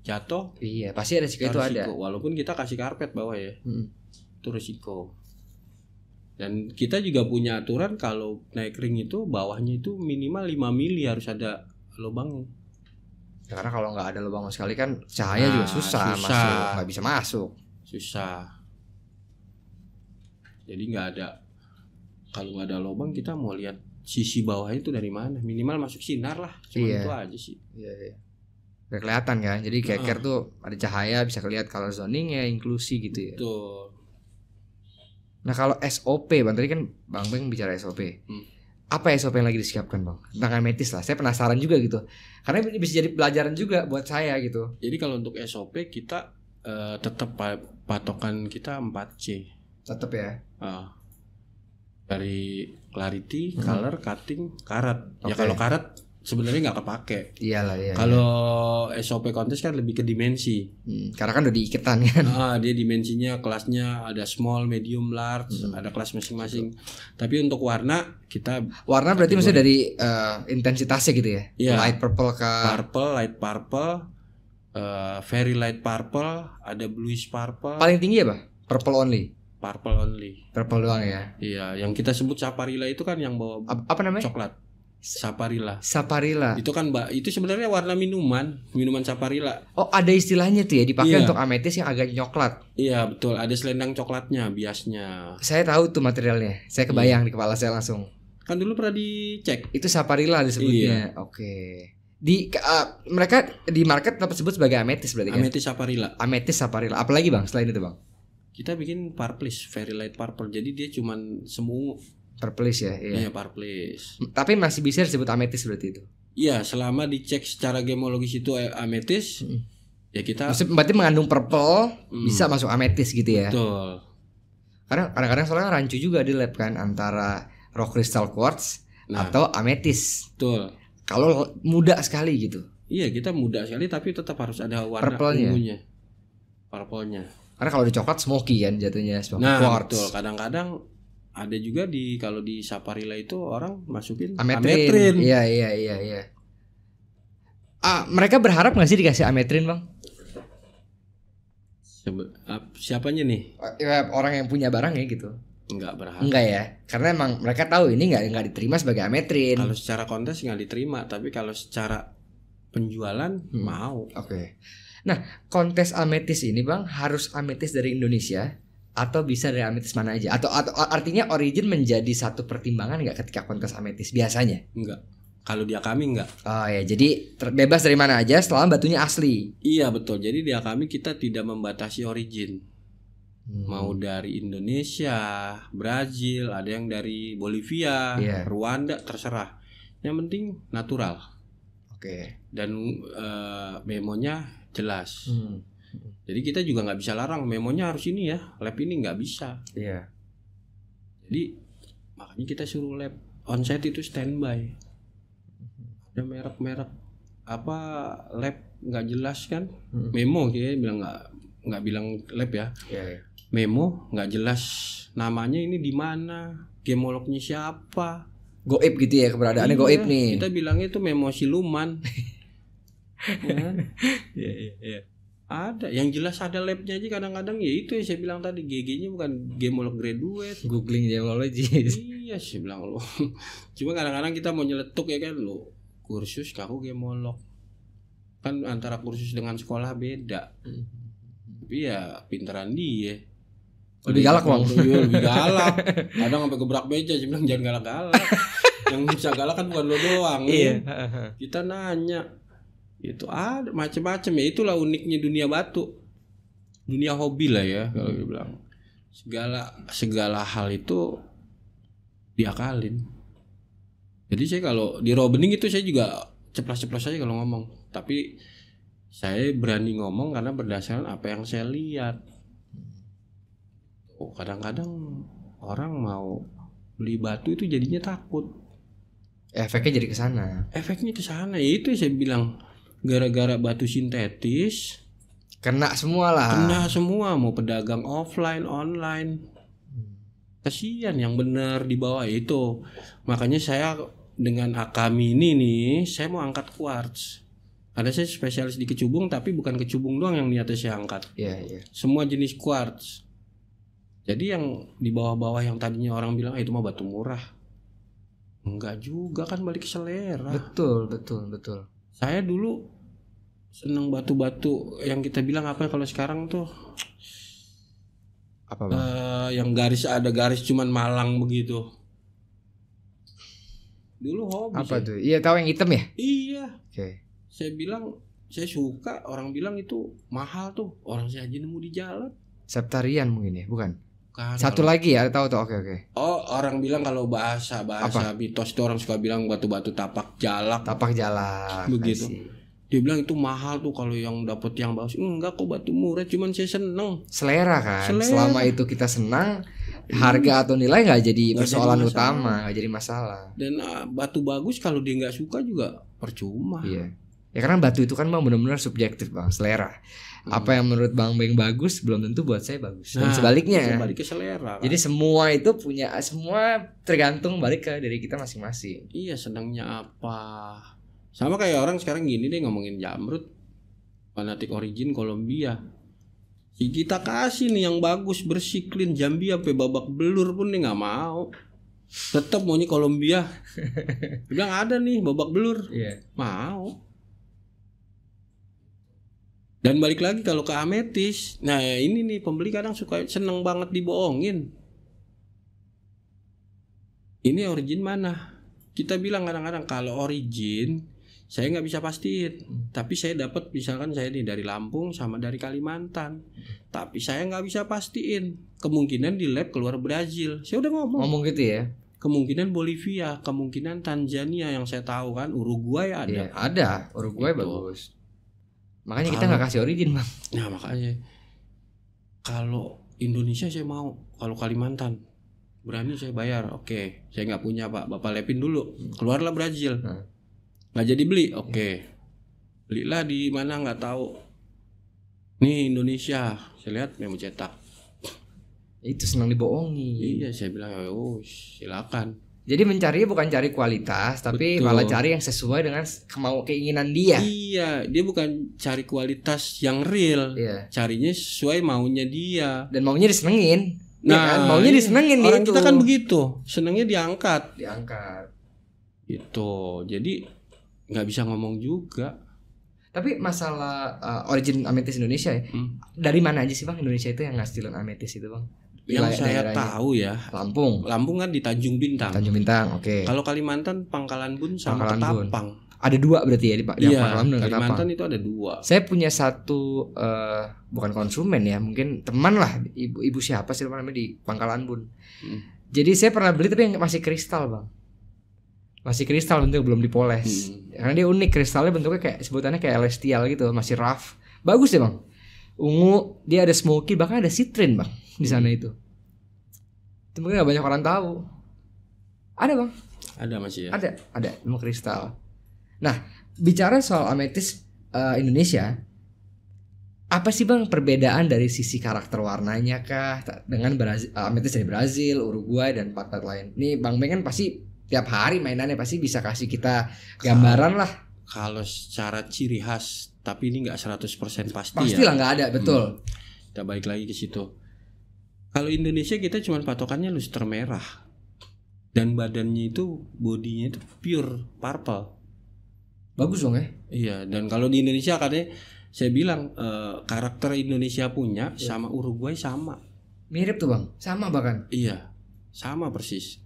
jatuh. Iya, pasti ada resiko itu ada. Walaupun kita kasih karpet bawah ya, itu resiko. Dan kita juga punya aturan kalau naik ring itu bawahnya itu minimal 5 mili harus ada lubangnya. Ya, karena kalau nggak ada lubang sekali kan cahaya juga susah. Masuk, nggak bisa masuk. Susah. Jadi nggak ada. Kalau nggak ada lubang kita mau lihat sisi bawah itu dari mana, minimal masuk sinar lah. Cuma itu aja sih. Iya. Udah kelihatan kan. Jadi keker tuh ada cahaya, bisa kelihatan color zoningnya, inklusi gitu ya. Betul. Nah kalau SOP Bang, tadi kan Bang bicara SOP. Apa SOP yang lagi disiapkan Bang? Tentang ametis lah. Saya penasaran juga gitu. Karena bisa jadi pelajaran juga buat saya gitu. Jadi kalau untuk SOP kita tetap patokan kita 4C. Tetap ya. Dari clarity, color, cutting, karat. Ya kalau karat sebenarnya nggak kepake. Iyalah ya. Kalau SOP kontes kan lebih ke dimensi. Karena kan udah diiketan kan. Dia dimensinya kelasnya ada small, medium, large, ada kelas masing-masing. Tapi untuk warna kita berarti maksudnya dari intensitasnya gitu ya. Light purple ke light purple, very light purple, ada bluish purple. Paling tinggi ya, Pak? Purple only. Purple doang ya. Iya, yang kita sebut saparilla itu kan yang bawa apa namanya? Coklat. Saparilla. Itu kan itu sebenarnya warna minuman saparilla. Oh, ada istilahnya tuh ya, dipakai untuk ametis yang agak coklat. Iya, betul. Ada selendang coklatnya biasnya. Saya tahu tuh materialnya. Saya kebayang di kepala saya langsung. Kan dulu pernah dicek. Itu saparilla disebutnya. Iya. Oke. Mereka di market dapat sebut sebagai ametis berarti kan? Ametis saparilla. Apalagi Bang selain itu Bang? Kita bikin purplish, very light purple. Jadi dia cuman semu. Purplish ya? Iya, purplish. Tapi masih bisa disebut ametis berarti itu? Iya, selama dicek secara gemologis itu ametis. Ya kita. Berarti mengandung purple bisa masuk ametis gitu ya? Betul. Karena kadang-kadang soalnya rancu juga di lab kan antara rock crystal quartz atau ametis. Betul. Kalau muda sekali gitu. Iya, kita muda sekali tapi tetap harus ada warna ungunya. Purple-nya. Karena kalau di coklat smoky kan jatuhnya, smoky quartz. Betul. Kadang-kadang ada juga kalau di saparilla itu orang masukin ametrin. Iya. Mereka berharap nggak sih dikasih ametrin Bang? Siapanya nih? Orang yang punya barang ya gitu. Enggak berharap. Enggak ya, karena emang mereka tahu ini nggak diterima sebagai ametrin. Kalau secara kontes nggak diterima, tapi kalau secara penjualan mau. Oke. Nah, kontes ametis ini Bang harus ametis dari Indonesia atau bisa dari ametis mana aja? Atau artinya origin menjadi satu pertimbangan nggak ketika kontes ametis biasanya? Enggak. Kalau dia kami enggak. Oh ya, jadi bebas dari mana aja selama batunya asli. Iya betul. Jadi dia kami kita tidak membatasi origin. Mau dari Indonesia, Brazil, ada yang dari Bolivia, Rwanda, terserah. Yang penting natural. Oke. Dan memonya jelas. Jadi kita juga nggak bisa larang memonya harus ini ya, lab ini nggak bisa. Iya. Jadi makanya kita suruh lab onsite itu standby. Ada merek-merek apa lab nggak jelas kan? Memo kayaknya bilang nggak bilang lab ya. Iya. Memo nggak jelas namanya ini di mana, gemolognya siapa. Goib gitu ya, keberadaannya goib nih. Kita bilangnya itu memo siluman. Iya. Ada yang jelas ada labnya aja kadang-kadang ya itu yang saya bilang tadi GG-nya bukan gemolog graduate, googling gemologi. Iya saya bilang lo. Cuma kadang-kadang kita mau nyeletuk ya kan lo kursus kaku gemolog. Kan antara kursus dengan sekolah beda. Tapi ya pinteran dia. Lebih galak bang. Lebih galak. Kadang sampai gebrak meja. Saya bilang jangan galak-galak. Yang bisa galak kan bukan lo doang. Iya. Kita nanya. Itu ada macam-macam ya. Itulah uniknya dunia batu. Dunia hobi lah ya kalau dibilang. Segala hal itu diakalin. Jadi saya kalau di raw bening itu saya juga ceplas-ceplos aja kalau ngomong. Tapi saya berani ngomong karena berdasarkan apa yang saya lihat. Kadang-kadang orang mau beli batu itu jadinya takut. Efeknya jadi ke sana. Efeknya ke sana. Itu saya bilang gara-gara batu sintetis kena semua lah. Kena semua, mau pedagang offline, online. Kasihan yang benar di bawah itu. Makanya saya dengan Akami ini nih, saya mau angkat quartz. Ada saya spesialis di kecubung, tapi bukan kecubung doang yang niatnya saya angkat. Iya. Semua jenis quartz. Jadi yang di bawah-bawah yang tadinya orang bilang itu mah batu murah. Enggak juga, kan balik ke selera. Betul. Saya dulu seneng batu-batu yang kita bilang apa kalau sekarang tuh apa bang? Yang ada garis cuman malang begitu. Dulu hobi. Apa tuh? Iya, tahu yang hitam ya? Iya. Oke. Saya bilang saya suka, orang bilang itu mahal tuh. Orang saya aja nemu di jalan. Septarian mungkin ya, bukan? Kan, satu lagi ya, tahu tuh. Oke. Oh, orang bilang kalau bahasa mitos itu orang suka bilang batu-batu tapak jalak. Tapak jalak. Begitu. Dia bilang itu mahal tuh kalau yang dapat yang bagus. Enggak kok, batu murah, cuman saya seneng. Selera kan. Selama itu kita senang, harga atau nilai nggak jadi persoalan utama, nggak jadi masalah. Dan batu bagus kalau dia nggak suka juga percuma. Iya. Ya karena batu itu kan bang benar-benar subjektif bang, selera. Apa yang menurut Bang Beng bagus belum tentu buat saya bagus. Dan sebaliknya. Balik ke selera. Kan? Jadi semua itu semua tergantung balik ke diri kita masing-masing. Iya, senangnya apa. Sama kayak orang sekarang gini deh ngomongin jamrut. Fanatik origin Kolombia. Si kita kasih nih yang bagus, bersih, clean, Jambi sampai babak belur pun dia nggak mau. Tetap maunya Kolombia. Bilang ada nih babak belur. Iya. Mau. Dan balik lagi kalau ke ametis. Nah ini nih pembeli kadang suka seneng banget dibohongin. Ini origin mana? Kita bilang kadang-kadang kalau origin saya nggak bisa pastiin. Tapi saya dapat misalkan saya nih dari Lampung sama dari Kalimantan. Tapi saya nggak bisa pastiin. Kemungkinan di lab keluar Brazil. Saya udah ngomong gitu ya. Kemungkinan Bolivia, kemungkinan Tanzania yang saya tahu kan, Uruguay ada. Iya, ada. Uruguay itu bagus. Makanya kita nggak kasih origin bang. Nah makanya kalau Indonesia saya mau, kalau Kalimantan berani saya bayar. Oke, saya nggak punya pak, bapak lepin dulu. Keluarlah Brazil, nggak jadi beli. Oke, belilah di mana nggak tahu. Nih Indonesia, saya lihat memang cetak. Itu senang dibohongi. Iya, saya bilang oh silakan. Jadi mencari bukan cari kualitas, tapi malah cari yang sesuai dengan keinginan dia. Iya, dia bukan cari kualitas yang real. Iya. Carinya sesuai maunya dia. Dan maunya disenengin. Nah, ya kan? Maunya disenengin orang itu. Kita kan begitu, senengnya diangkat. Itu, jadi nggak bisa ngomong juga. Tapi masalah origin ametis Indonesia ya, dari mana aja sih bang Indonesia itu yang ngasilin ametis itu bang? Yang saya tahu ya, Lampung kan di Tanjung Bintang. Oke. Kalau Kalimantan Pangkalan Bun sama Ketapang. Ada dua berarti ya di Pangkalan Bun. Kalimantan itu ada dua. Saya punya satu bukan konsumen ya, mungkin teman lah, ibu siapa sih namanya di Pangkalan Bun. Jadi saya pernah beli tapi yang masih kristal bang. Masih kristal bentuknya, belum dipoles. Karena dia unik, kristalnya bentuknya kayak sebutannya kayak celestial gitu, masih rough. Bagus ya bang. Ungu, dia ada smoky, bahkan ada citrin bang di sana itu. Itu mungkin gak banyak orang tahu. Ada bang. Ada masih ya. Ada ilmu kristal. Nah, bicara soal ametis Indonesia, apa sih bang perbedaan dari sisi karakter warnanya kah dengan ametis dari Brazil, Uruguay dan tempat lain? Nih Bang Beng kan pasti tiap hari mainannya pasti bisa kasih kita gambaran lah. Kalau secara ciri khas, tapi ini nggak 100% pasti. Pastilah nggak ada, betul. Kita balik lagi ke situ. Kalau Indonesia kita cuma patokannya luster merah dan badannya itu bodinya itu pure purple. Bagus dong ya. Iya, dan kalau di Indonesia katanya saya bilang karakter Indonesia punya sama Uruguay sama. Mirip tuh Bang, sama bahkan. Iya, sama persis.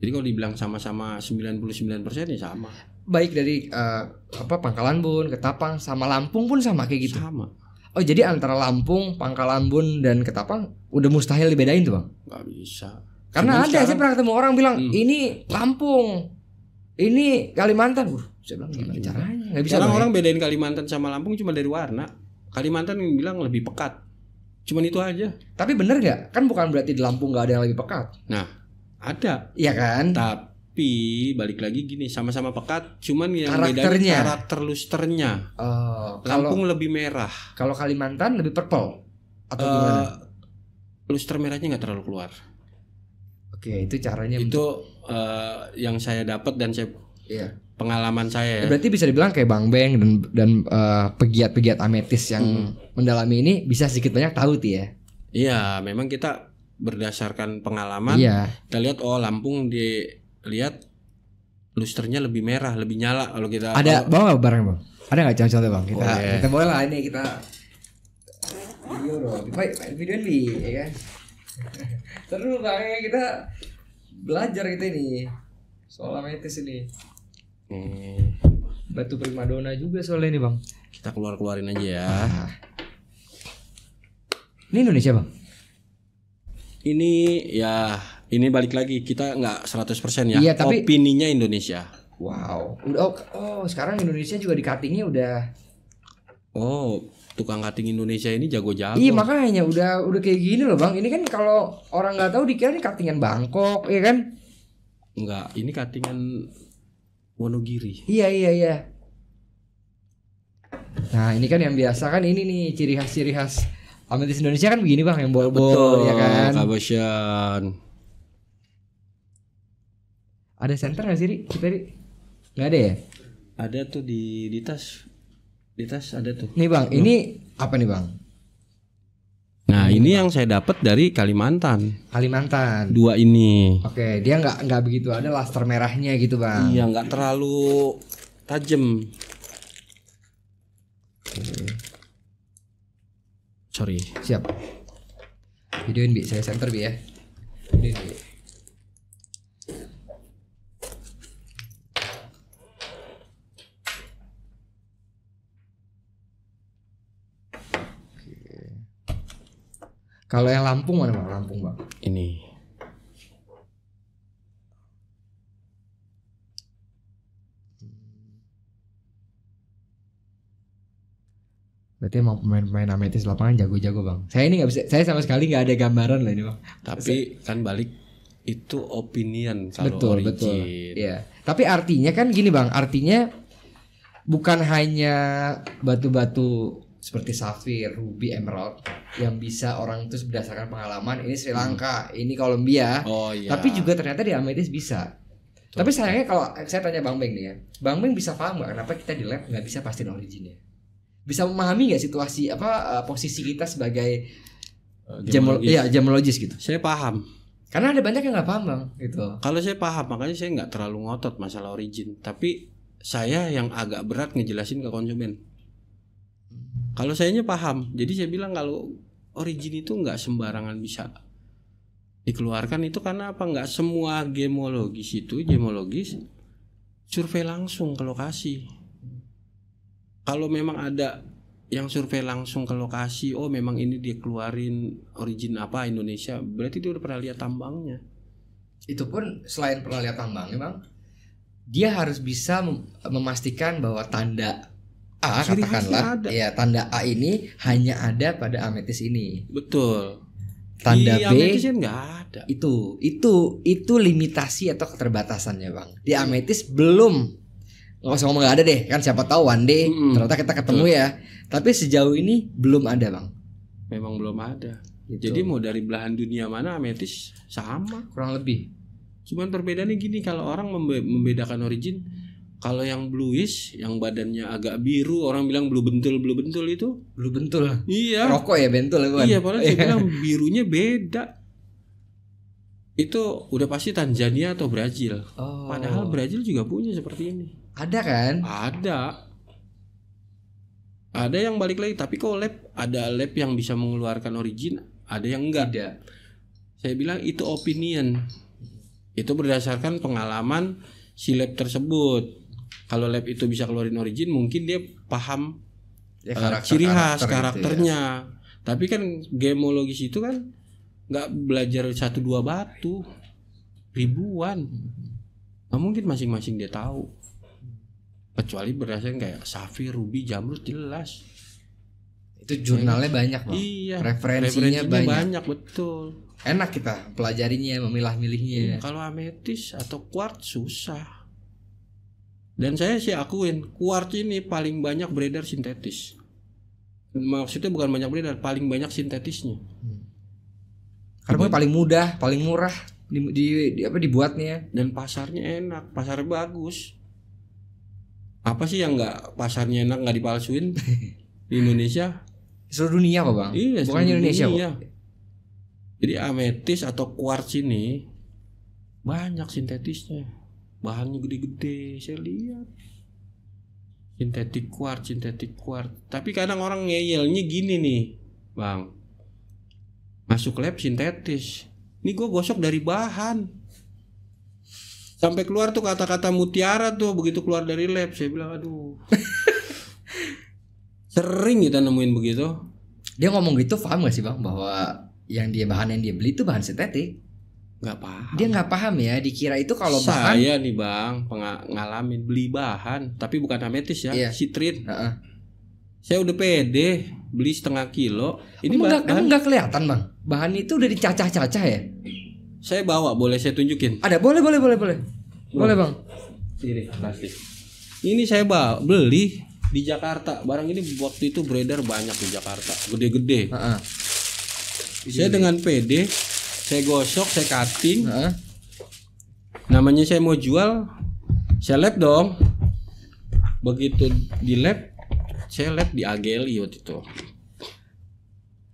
Jadi kalau dibilang sama-sama 99% ya sama. Baik dari Pangkalan Bun, Ketapang sama Lampung pun sama kayak gitu. Sama. Oh jadi antara Lampung, Pangkalan Bun dan Ketapang udah mustahil dibedain tuh Bang? Gak bisa. Karena Cuman ada saya pernah ketemu orang bilang ini Lampung, ini Kalimantan. Saya bilang gimana caranya? Gak bisa. Sekarang orang bedain Kalimantan sama Lampung cuma dari warna. Kalimantan yang bilang lebih pekat. Cuman itu aja. Tapi bener nggak? Kan bukan berarti di Lampung nggak ada yang lebih pekat. Nah, ada. Iya kan? Tapi balik lagi gini, sama-sama pekat, cuman yang Karakternya. beda karakter lusternya. Lampung lebih merah. Kalau Kalimantan lebih purple atau gimana? Luster merahnya nggak terlalu keluar. Oke, itu caranya. Itu yang saya dapat dan saya pengalaman saya. Berarti bisa dibilang kayak Bang Beng dan pegiat-pegiat ametis yang mendalami ini bisa sedikit banyak tahu tuh ya. Iya, memang kita berdasarkan pengalaman. Kita lihat Lampung dilihat lusternya lebih merah, lebih nyala kalau kita. Ada bawa nggak barang Bang? Ada nggak contoh Bang? Kita boleh lah ini kita video dong. Video nih ya kan. Seru Bang ya kita belajar kita ini soal ametis ini. Batu primadona juga soalnya ini Bang. Kita keluarin aja ya. Ini Indonesia Bang. Ini balik lagi kita nggak 100% ya. Iya, tapi opininya Indonesia. Wow. Sekarang Indonesia juga di cuttingnya udah. Tukang cutting Indonesia ini jago-jago. Iya makanya udah kayak gini loh Bang. Ini kan kalau orang nggak tahu dikira ini cuttingan Bangkok, ya kan? Enggak, ini cuttingan Wonogiri. Iya. Nah ini kan yang biasa kan ini nih ciri khas ametis Indonesia kan begini Bang, yang bol-bol ya kan. Kabasyan. Ada center nggak sih kita nggak ada ya? Ada tuh di tas. Di tas ada tuh. Nih Bang, ini apa nih Bang? Nah ini yang saya dapat dari Kalimantan. Dua ini. Oke, dia nggak begitu ada laster merahnya gitu Bang. Iya, nggak terlalu tajam. Sorry. Siap. Videoin Bi, saya center Bi ya. Videoin Bi. Kalau yang Lampung mana Bang? Lampung Bang. Ini. Berarti emang pemain ametis lapangan jago-jago Bang. Saya ini nggak bisa, saya sama sekali nggak ada gambaran lah ini Bang. Tapi kan balik itu opinion kalau origin. Betul. Iya. Tapi artinya kan gini Bang, artinya bukan hanya batu-batu seperti safir, ruby, emerald yang bisa orang itu berdasarkan pengalaman ini Sri Lanka, ini Kolombia. Tapi juga ternyata di ametis bisa. Tapi sayangnya kalau saya tanya Bang Beng nih ya, Bang Beng bisa paham nggak kenapa kita di lab nggak bisa pastiin originnya? Bisa memahami nggak situasi posisi kita sebagai gemologis gitu? Saya paham. Karena ada banyak yang nggak paham Bang gitu. Kalau saya paham, makanya saya nggak terlalu ngotot masalah origin. Tapi saya yang agak berat ngejelasin ke konsumen. Kalau sayanya paham, jadi saya bilang kalau origin itu nggak sembarangan bisa dikeluarkan itu karena apa? Nggak semua gemologis survei langsung ke lokasi. Kalau memang ada yang survei langsung ke lokasi, memang ini dia keluarin origin apa Indonesia, berarti dia udah pernah lihat tambangnya. Itu pun selain pernah lihat tambangnya Bang, dia harus bisa memastikan bahwa tanda A katakanlah, ya tanda A ini hanya ada pada ametis ini. Betul. Tanda di B ametis nggak ada. Itu limitasi atau keterbatasannya Bang. Di ametis belum. Nggak usah ngomong nggak ada deh, kan siapa tahu one day ternyata kita ketemu ya. Tapi sejauh ini belum ada Bang. Memang belum ada. Gitu. Jadi mau dari belahan dunia mana ametis sama kurang lebih. Cuman perbedaannya gini, kalau orang membedakan origin. Kalau yang bluish, yang badannya agak biru, orang bilang blue bentul itu. Blue bentul. Iya. Rokok ya bentul kan? Iya, padahal saya bilang birunya beda. Itu udah pasti Tanzania atau Brazil. Oh. Padahal Brazil juga punya seperti ini. Ada kan? Ada yang balik lagi, tapi kok ada lab yang bisa mengeluarkan origin, ada yang enggak. Tidak. Saya bilang itu opinion. Itu berdasarkan pengalaman si lab tersebut. Kalau lab itu bisa keluarin origin, mungkin dia paham ciri khas karakternya. Itu ya. Tapi kan gemologis itu kan nggak belajar 1-2 batu, ribuan. Nggak mungkin masing-masing dia tahu. Kecuali berdasarkan kayak safir, ruby, jamrud jelas. Itu jurnalnya banyak Bang. Iya. Referensinya banyak, betul. Enak kita pelajarinya, memilah-milihnya. Kalau ametis atau quartz susah. Dan saya sih akuin quartz ini paling banyak beredar sintetis. Maksudnya bukan banyak beredar, paling banyak sintetisnya. Karena paling mudah, paling murah dibuatnya, dan pasarnya enak, pasarnya bagus. Apa sih yang nggak pasarnya enak nggak dipalsuin di Indonesia? Seluruh dunia kok Bang. Iya, bukan Indonesia kok. Jadi ametis atau quartz ini banyak sintetisnya, bahannya gede-gede. Saya lihat sintetik quartz. Tapi kadang orang ngeyelnya gini nih, Bang. Masuk lab sintetis. Ini gue gosok dari bahan. Sampai keluar tuh kata-kata mutiara tuh begitu keluar dari lab. Saya bilang aduh. Sering kita nemuin begitu. Dia ngomong gitu paham gak sih Bang bahwa bahan yang dia beli itu bahan sintetik? Gak paham. Dia gak paham ya. Dikira itu kalau bahan. Saya nih Bang ngalamin beli bahan, tapi bukan ametis ya, iya. Citrin. Saya udah pede beli 1/2 kilo. Ini bahan gak kelihatan Bang. Bahan itu udah dicacah-cacah ya. Saya bawa, boleh saya tunjukin? Ada, boleh. Boleh Bang. Ini plastik. Ini saya beli di Jakarta. Barang ini waktu itu beredar banyak di Jakarta, gede-gede. Saya dengan PD, saya gosok, saya cutting. Namanya saya mau jual, saya lab dong. Begitu di lab, saya lab di AGLI waktu itu.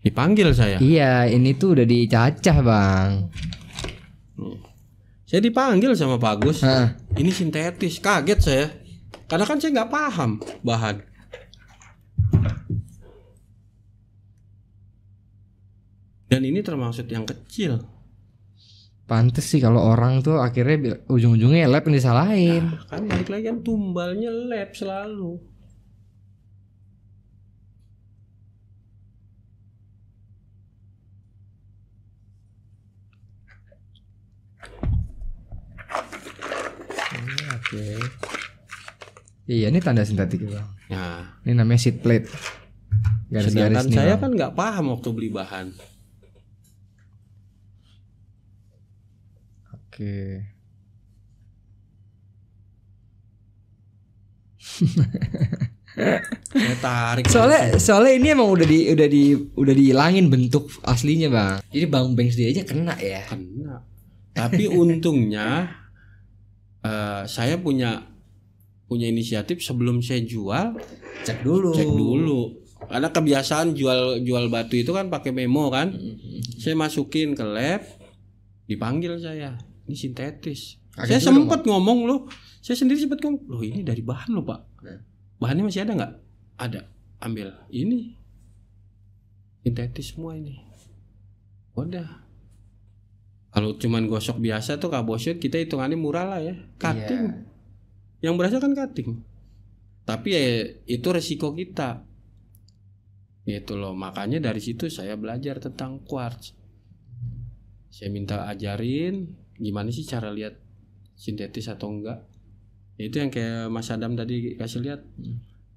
Dipanggil saya. Iya, ini tuh udah dicacah Bang. Saya dipanggil sama Pak Agus. Ini sintetis, kaget saya. Karena kan saya nggak paham bahan. Dan ini termasuk yang kecil. Pantes sih kalau orang tuh akhirnya ujung-ujungnya lab yang disalahin. Kan balik lagi kan tumbalnya lab selalu. Oke. Iya, ini tanda sintetik Bang. Nah, ini namanya seed plate. Garis-garis nih. Saya kan nggak paham waktu beli bahan. Oke. Saya tarik. Soalnya ini emang udah dihilangin bentuk aslinya Bang. Jadi Bang Banks dia aja kena ya. Kena. Tapi untungnya saya punya inisiatif sebelum saya jual cek dulu. Karena kebiasaan jual batu itu kan pakai memo kan. Saya masukin ke lab, dipanggil saya. Ini sintetis. Saya sempat ngomong loh. Saya sendiri sempat ngomong, loh ini dari bahan loh Pak. Bahannya masih ada nggak? Ada. Ambil. Ini sintetis semua ini. Udah. Kalau cuman gosok biasa tuh kabosot kita hitungannya murah lah ya. Cutting. Yeah. Yang berasa kan cutting. Tapi ya itu resiko kita. Gitu loh. Makanya dari situ saya belajar tentang quartz. Saya minta ajarin gimana sih cara lihat sintetis atau enggak. Itu yang kayak Mas Adam tadi kasih lihat.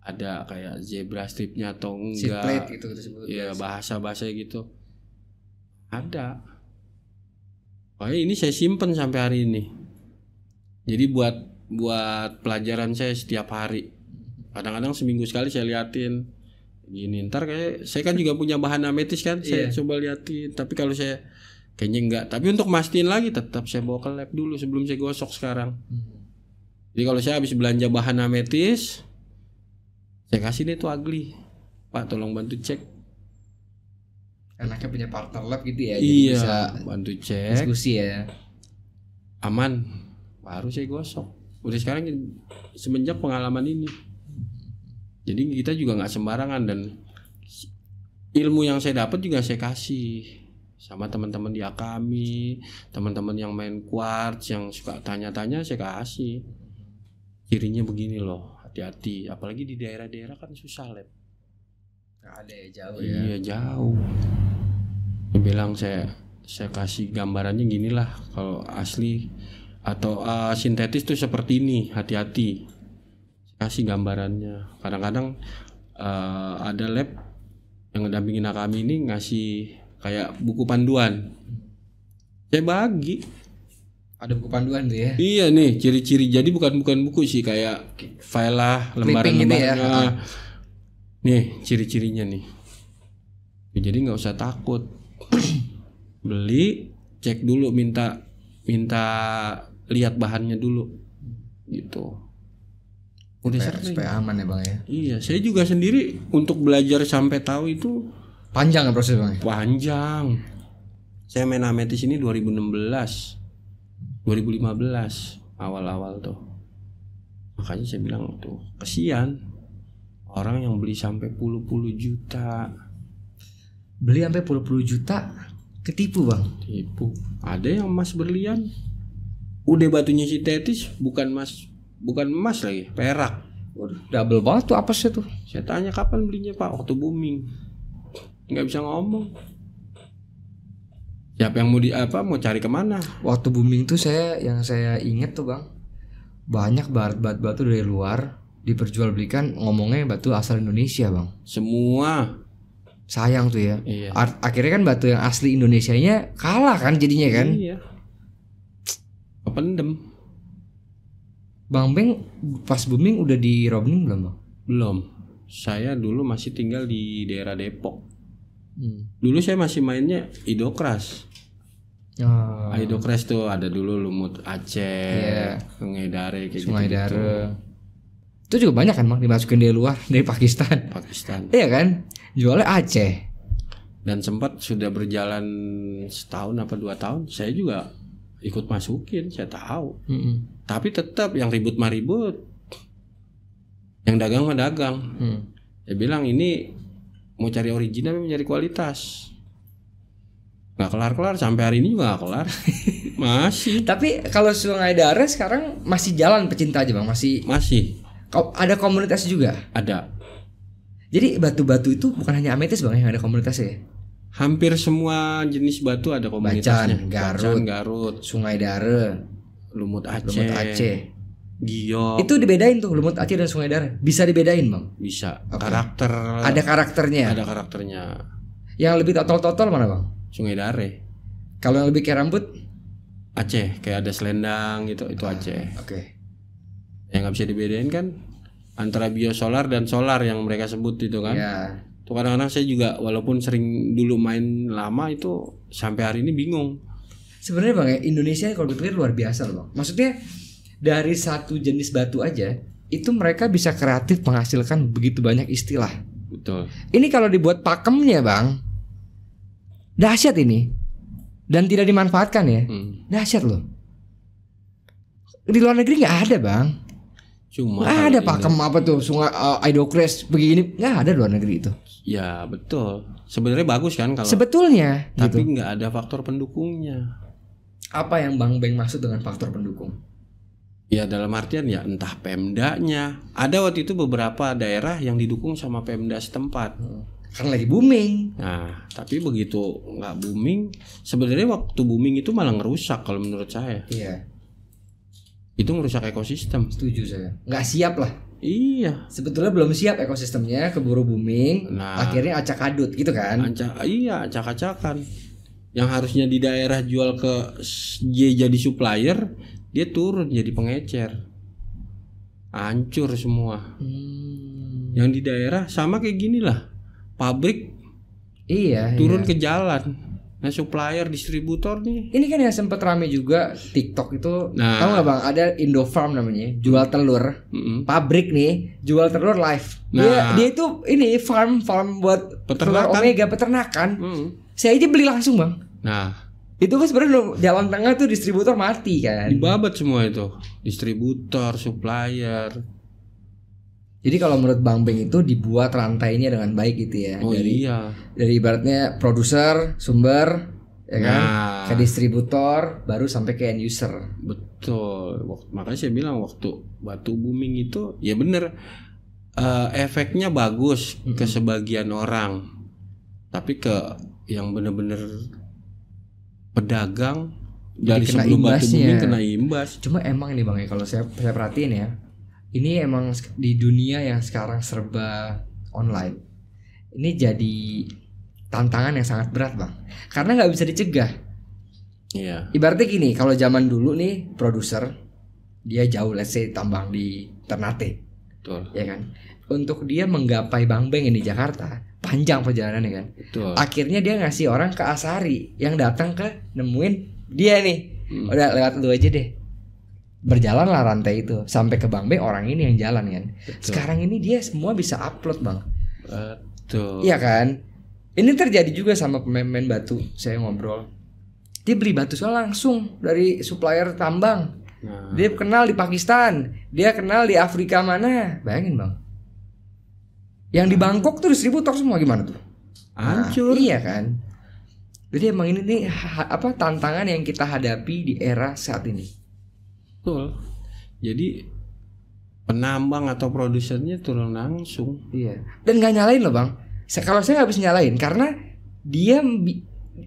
Ada kayak zebra stripnya atau enggak. Plate gitu disebut. Iya, bahasa-bahasa gitu. Ada. Oh ini saya simpen sampai hari ini. Jadi buat pelajaran saya setiap hari. Kadang-kadang seminggu sekali saya liatin. Gini ntar kayak saya kan juga punya bahan ametis kan. Saya coba liatin. Tapi kalau saya kayaknya enggak. Tapi untuk mastiin lagi tetap saya bawa ke lab dulu sebelum saya gosok sekarang. Jadi kalau saya habis belanja bahan ametis, saya kasih deh tuh ugly. Pak tolong bantu cek. Enaknya punya partner lab gitu ya. Iya, Jadi bisa bantu cek. diskusi ya. Aman. Baru saya gosok. Udah sekarang semenjak pengalaman ini. Jadi kita juga nggak sembarangan, dan ilmu yang saya dapat juga saya kasih sama teman-teman di Akami, teman-teman yang main quartz yang suka tanya-tanya, saya kasih. Cirinya begini loh, hati-hati. Apalagi di daerah-daerah kan susah lab. Nggak ada ya, jauh ya. Iya jauh. Dia bilang saya kasih gambarannya gini lah, kalau asli atau sintetis tuh seperti ini, hati-hati. Saya kasih gambarannya. Kadang-kadang ada lab yang ngedampingin kami ini ngasih kayak buku panduan. Saya bagi. Ada buku panduan tuh ya. Iya nih ciri-ciri. Jadi bukan buku sih, kayak file lah, lembaran-lembaran. Ya. Nih ciri-cirinya nih. Jadi nggak usah takut. Beli, cek dulu, minta lihat bahannya dulu, gitu. Udah sering. Supaya aman ya bang ya. Iya, saya juga sendiri untuk belajar sampai tahu itu Panjang kan proses bang? panjang. Saya main ametis ini 2016, 2015 awal-awal tuh. Makanya saya bilang tuh kasihan orang yang beli sampai puluh juta. Beli sampai puluh juta, ketipu bang. Tipu. Ada yang emas berlian. Udah batunya sintetis, bukan emas lagi, perak. Waduh, double banget tuh apa sih tuh? Saya tanya kapan belinya Pak, waktu booming. Nggak bisa ngomong. Siapa yang mau cari kemana? Waktu booming tuh yang saya inget tuh bang, banyak batu dari luar diperjualbelikan, ngomongnya batu asal Indonesia bang. Semua. Sayang tuh ya. Iya. Akhirnya kan batu yang asli Indonesianya kalah kan jadinya kan. Iya. Kependem. Bang Beng pas booming udah di Robning belum bang? Belum. Saya dulu masih tinggal di daerah Depok. Dulu saya masih mainnya Idokras. Idokras tuh ada dulu Lumut Aceh, Sungai Dare kayak Sungai Dare. Itu juga banyak kan bang dimasukin dari luar, dari Pakistan. Iya kan? Jualnya Aceh. Dan sempat sudah berjalan setahun apa 2 tahun, saya juga ikut masukin, saya tahu. Tapi tetap yang ribut mah ribut, yang dagang mah dagang. Dia bilang ini mau cari original, mau cari kualitas. Nggak kelar sampai hari ini juga nggak kelar. Masih. Tapi kalau Sungai Dare sekarang masih jalan pecinta aja bang, masih. Ada komunitas juga. Ada. Jadi batu-batu itu bukan hanya ametis bang yang ada komunitasnya. Hampir semua jenis batu ada komunitasnya. Bacan, Garut, Sungai Dare, Lumut Aceh. Giok. Itu dibedain tuh Lumut Aceh dan Sungai Dare. Bisa dibedain bang? Bisa. Okay. Ada karakternya. Yang lebih total mana bang? Sungai Dare. Kalau yang lebih kayak rambut? Aceh, kayak ada selendang gitu, itu Aceh. Oke. Yang nggak bisa dibedain kan antara biosolar dan solar yang mereka sebut itu kan. Iya. Tuh kadang-kadang saya juga walaupun sering dulu main lama itu sampai hari ini bingung. Sebenarnya bang ya Indonesia kalau dipikir luar biasa loh bang. Maksudnya dari satu jenis batu aja itu mereka bisa kreatif menghasilkan begitu banyak istilah. Betul. Ini kalau dibuat pakemnya bang, dahsyat ini. Dan tidak dimanfaatkan ya. Dahsyat loh. Di luar negeri nggak ada bang. Cuma nggak ada pakem apa tuh Sungai Idokras begini, nggak ada luar negeri itu. Ya betul. Sebenarnya bagus kan kalau. Sebetulnya. Tapi nggak ada faktor pendukungnya. Apa yang Bang Beng maksud dengan faktor pendukung? Ya dalam artian ya entah Pemdanya. Ada waktu itu beberapa daerah yang didukung sama Pemda setempat. Karena lagi booming. Nah tapi begitu nggak booming, sebenarnya waktu booming itu malah ngerusak kalau menurut saya. Iya. Itu merusak ekosistem. Setuju saya. Nggak siap lah. Iya. Sebetulnya belum siap ekosistemnya, keburu booming. Nah, akhirnya acak-adut gitu kan? Iya, acak-acakan. Yang harusnya di daerah jual ke jadi supplier, dia turun jadi pengecer. Hancur semua. Yang di daerah sama kayak gini lah. Pabrik turun ke jalan. Nah supplier, distributor nih. Ini kan yang sempet rame juga TikTok itu. Tahu nggak bang? Ada Indofarm namanya, jual telur. Pabrik nih, jual telur live. Dia itu ini farm buat telur omega peternakan. Saya aja beli langsung bang. Nah, itu kan sebenarnya jalan tengah tuh distributor mati kan. dibabat semua itu, distributor, supplier. Jadi kalau menurut Bang Beng itu dibuat rantainya dengan baik gitu ya. Oh dari, iya. Dari ibaratnya produser, sumber, ya kan, Nah. ke distributor, baru sampai ke end user. Betul. Makanya saya bilang waktu batu booming itu ya bener, efeknya bagus ke sebagian orang, tapi ke yang bener-bener pedagang dari kena sebelum batu imbasnya. booming kena imbas. Cuma emang ini Bang ya, kalau saya perhatiin ya, ini emang di dunia yang sekarang serba online, ini jadi tantangan yang sangat berat Bang, karena nggak bisa dicegah. Iya. Ibaratnya gini, kalau zaman dulu nih produser dia jauh, let's say tambang di Ternate, Betul. ya kan, untuk dia menggapai Bang Beng yang di Jakarta panjang perjalanannya kan. Betul. Akhirnya dia ngasih orang ke Asari yang datang ke nemuin dia nih. Udah lewat lu aja deh. Berjalanlah rantai itu sampai ke Bang Beng, orang ini yang jalan kan. Betul. Sekarang ini dia semua bisa upload Bang. Betul. Iya kan? Ini terjadi juga sama pemain batu. Saya ngobrol, dia beli batu soal langsung dari supplier tambang. Nah. Dia kenal di Pakistan, dia kenal di Afrika mana. Bayangin Bang, yang di Bangkok tuh distributor semua, gimana tuh? Hancur. Iya kan. Jadi emang ini nih tantangan yang kita hadapi di era saat ini. Betul. Jadi penambang atau produsernya turun langsung. Iya. Dan nggak nyalain loh Bang. Kalau saya nggak bisa nyalain karena dia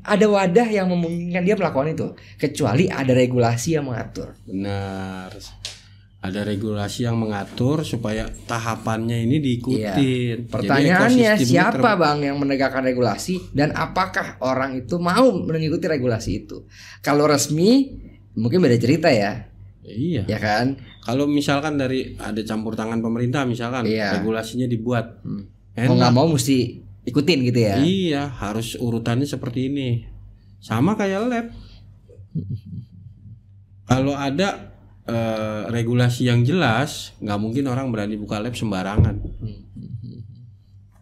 ada wadah yang memungkinkan dia melakukan itu. Kecuali ada regulasi yang mengatur. Benar. Ada regulasi yang mengatur supaya tahapannya ini diikutin. Iya. Pertanyaannya Jadi siapa Bang yang menegakkan regulasi dan apakah orang itu mau mengikuti regulasi itu? Kalau resmi mungkin beda cerita ya. Iya. Ya kan? Kalau misalkan dari ada campur tangan pemerintah misalkan, Iya. regulasinya dibuat. Mau nggak mau mesti ikutin gitu ya. Iya, harus urutannya seperti ini. Sama kayak lab. Kalau ada regulasi yang jelas, nggak mungkin orang berani buka lab sembarangan.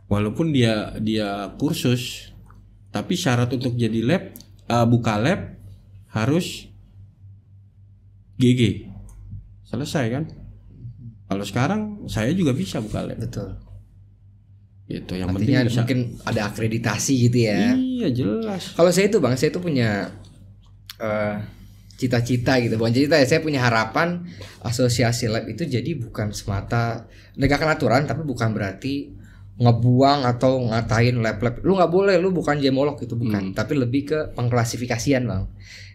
Walaupun dia kursus, tapi syarat untuk jadi lab, buka lab harus GG. Selesai kan? Kalau sekarang saya juga bisa buka lab. Betul. Gitu, yang Artinya penting bisa. mungkin ada akreditasi gitu ya. Iya, jelas. Kalau saya itu Bang, saya itu punya cita-cita gitu. Bukan cita ya, saya punya harapan asosiasi lab itu jadi bukan semata menegakkan aturan, tapi bukan berarti ngebuang atau ngatain lab-lab. Lu nggak boleh, lu bukan gemolog gitu, bukan. Tapi lebih ke pengklasifikasian Bang.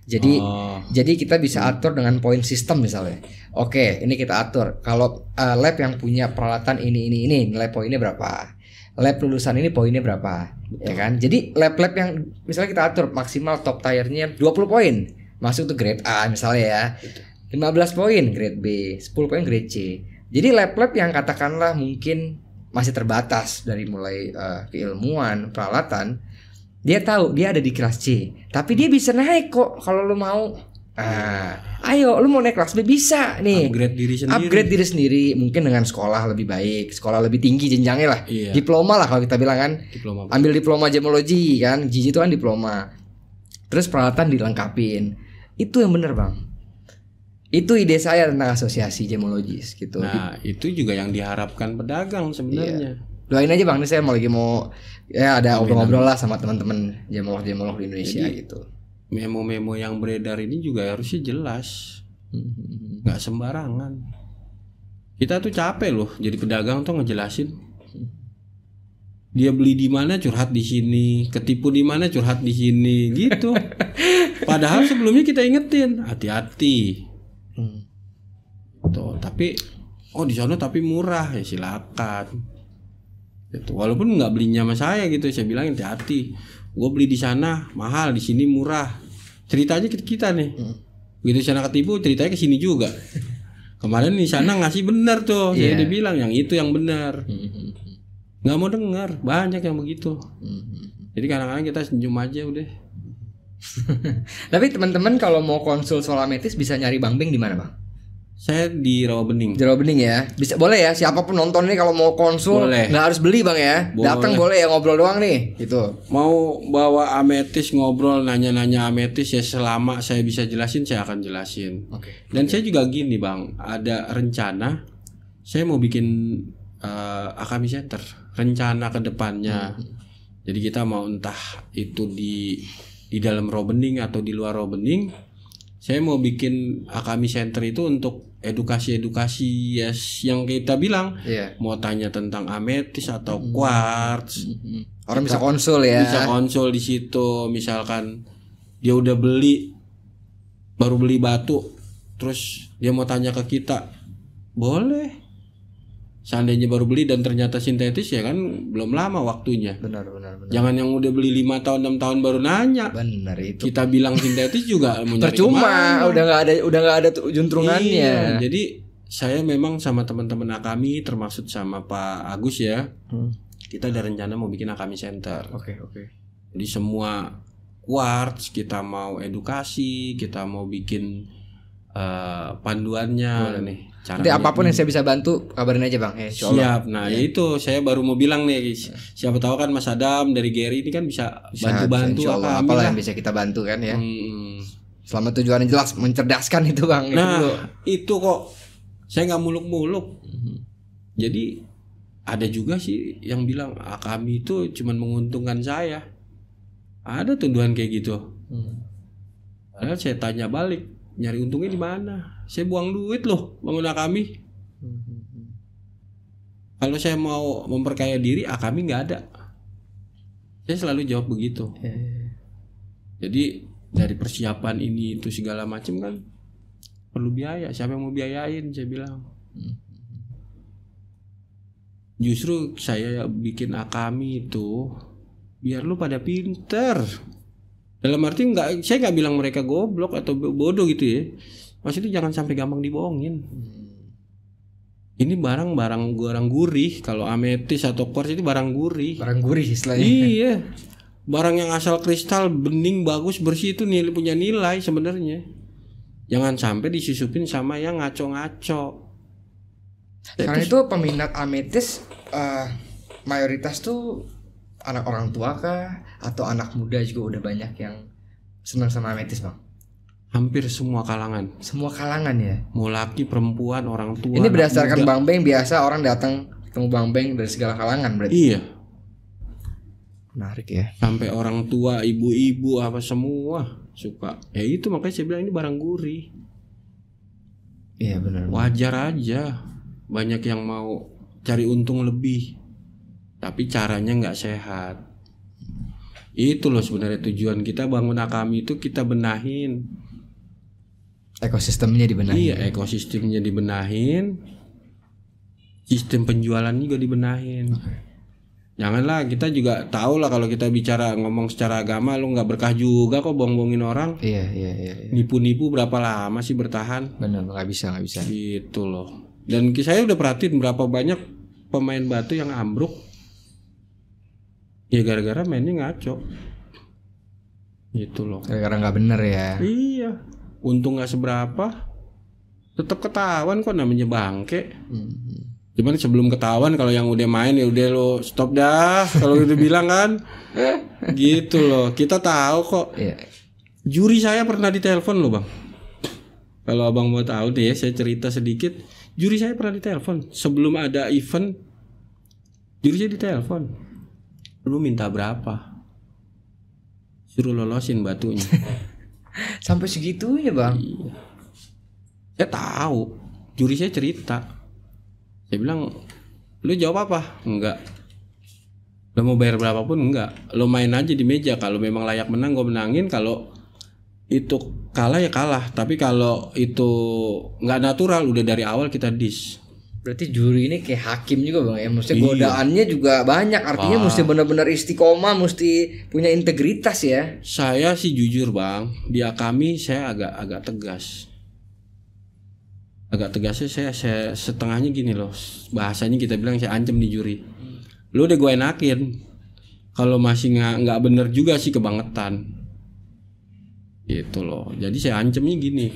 Jadi kita bisa atur dengan poin sistem misalnya. Oke, ini kita atur. Kalau lab yang punya peralatan ini nilai poinnya berapa? Lab lulusan ini poinnya berapa? Ya kan? Jadi lab-lab yang misalnya kita atur maksimal top tier-nya 20 poin. Masuk tuh grade A misalnya ya. 15 poin grade B, 10 poin grade C. Jadi lab-lab yang katakanlah mungkin masih terbatas dari mulai keilmuan, peralatan, dia tahu dia ada di kelas C, tapi dia bisa naik kok kalau lu mau. Ayo lu mau naik kelas B bisa nih. Upgrade diri sendiri mungkin dengan sekolah lebih baik, sekolah lebih tinggi jenjangnya lah. Iya. Diploma lah kalau kita bilang kan. Diploma. Ambil diploma gemologi kan, GG itu kan diploma. Terus peralatan dilengkapin. Itu yang bener Bang. Itu ide saya tentang asosiasi gemologis gitu. Nah, itu juga yang diharapkan pedagang sebenarnya. Doain aja Bang, nih saya lagi mau ya ada ngobrol-ngobrol lah sama teman-teman gemolog-gemolog di Indonesia. Jadi, gitu. Memo-memo yang beredar ini juga harusnya jelas. Nggak sembarangan. Kita tuh capek loh jadi pedagang tuh ngejelasin. Dia beli di mana curhat di sini, ketipu di mana curhat di sini, gitu. Padahal sebelumnya kita ingetin, hati-hati. Tuh, tapi di sana tapi murah ya silakan. Gitu. Walaupun nggak belinya sama saya gitu, saya bilang hati-hati. Gue beli di sana mahal, di sini murah. Ceritanya kita nih. Begitu sana ketipu, ceritanya ke sini juga. Kemarin di sana ngasih benar tuh, saya udah bilang yang itu yang benar. Nggak mau dengar, banyak yang begitu. Jadi kadang-kadang kita senyum aja udah. Tapi teman-teman kalau mau konsul soal ametis bisa nyari Bang Beng di mana Bang? Saya di Rawabening. Di Rawabening ya. Bisa boleh ya siapapun nonton nih kalau mau konsul Boleh. nggak harus beli Bang ya. Boleh. Datang boleh ya ngobrol doang nih gitu. Mau bawa ametis ngobrol nanya-nanya ametis ya selama saya bisa jelasin saya akan jelasin. Oke. Dan saya juga gini Bang, ada rencana saya mau bikin Akami Center. Rencana ke depannya. Jadi kita mau entah itu di dalam Rawabening atau di luar Rawabening, saya mau bikin Akami Center itu untuk edukasi yang kita bilang. Mau tanya tentang ametis atau quartz. Orang bisa konsul ya. Bisa konsul di situ. Misalkan dia udah baru beli batu, terus dia mau tanya ke kita, boleh. Seandainya baru beli dan ternyata sintetis ya kan belum lama waktunya. Benar. Jangan yang udah beli 5 tahun 6 tahun baru nanya. Benar itu. Kita bilang sintetis juga mau nyari percuma, udah nggak ada juntrungannya. Iya, jadi saya memang sama teman-teman Akami termasuk sama Pak Agus ya. Kita ada rencana mau bikin Akami Center. Oke. Jadi semua quartz kita mau edukasi, kita mau bikin panduannya nih. Jadi apapun yang saya bisa bantu kabarin aja Bang. Siap. Nah itu saya baru mau bilang nih, siapa tahu kan Mas Adam dari Gary ini kan bisa bantu-bantu apa yang bisa kita bantu kan ya. Selama tujuannya jelas mencerdaskan itu Bang. Nah itu kok saya nggak muluk-muluk. Jadi ada juga sih yang bilang kami itu cuma menguntungkan saya. Ada tuduhan kayak gitu. Padahal saya tanya balik, nyari untungnya di mana? Saya buang duit loh bangun Akami. Kalau saya mau memperkaya diri, Akami nggak ada. Saya selalu jawab begitu. Jadi dari persiapan ini itu segala macam kan perlu biaya. Siapa yang mau biayain? Saya bilang. Justru saya bikin Akami itu biar lu pada pinter. Dalam arti saya nggak bilang mereka goblok atau bodoh gitu ya. Maksudnya jangan sampai gampang dibohongin. Ini barang gurih. Kalau ametis atau quartz itu barang gurih. Barang gurih istilahnya. Iya. Barang yang asal kristal bening bagus bersih itu punya nilai sebenarnya. Jangan sampai disusupin sama yang ngaco-ngaco. Karena itu peminat ametis mayoritas tuh anak orang tua kah atau anak muda juga udah banyak yang senang sama ametis Bang? Hampir semua kalangan. Semua kalangan ya. Mau laki, perempuan, orang tua. Ini berdasarkan Bang Beng, biasa orang datang ketemu Bang Beng dari segala kalangan berarti. Iya. Menarik ya. Sampai orang tua, ibu-ibu apa semua suka. Ya itu makanya saya bilang ini barang gurih. Iya benar. Wajar aja. Banyak yang mau cari untung lebih. Tapi caranya nggak sehat. Itu loh sebenarnya tujuan kita bangun Akami itu kita benahin. Ekosistemnya dibenahin. Iya, ekosistemnya dibenahin. Sistem penjualan juga dibenahin. Janganlah kita juga tahu lah kalau kita bicara ngomong secara agama lu nggak berkah juga kok bohong-bohongin orang. Iya. Nipu-nipu berapa lama sih bertahan? Benar, nggak bisa. Gitu loh. Dan saya udah perhatiin berapa banyak pemain batu yang ambruk. Ya gara-gara mainnya ngaco. Gitu loh. Gara-gara nggak bener ya. Iya. Untung nggak seberapa. Tetap ketahuan kok namanya bangke. Cuman sebelum ketahuan kalau yang udah main ya udah lo stop dah. Kalau udah bilang kan. Gitu loh. Kita tahu kok. Iya. Juri saya pernah ditelepon loh bang. Kalau abang mau tahu deh ya, saya cerita sedikit. Juri saya pernah ditelepon sebelum ada event. Juri saya ditelepon. Lu minta berapa? Suruh lolosin batunya. Sampai segitunya bang. Iya. Saya tahu. Juri saya cerita. Saya bilang, lu jawab apa? Enggak. Lu mau bayar berapapun enggak. Lu main aja di meja. Kalau memang layak menang gue menangin. Kalau itu kalah ya kalah. Tapi kalau itu nggak natural udah dari awal kita diss. Berarti juri ini kayak hakim juga bang ya. Maksudnya godaannya juga banyak. Artinya mesti benar-benar istiqomah, mesti punya integritas ya. Saya sih jujur bang, di Akami saya agak tegas. Agak tegasnya saya setengahnya gini loh. Bahasanya kita bilang saya ancam di juri. Lu udah gue enakin. Kalau masih nggak bener juga sih kebangetan. Gitu loh. Jadi saya ancamnya gini.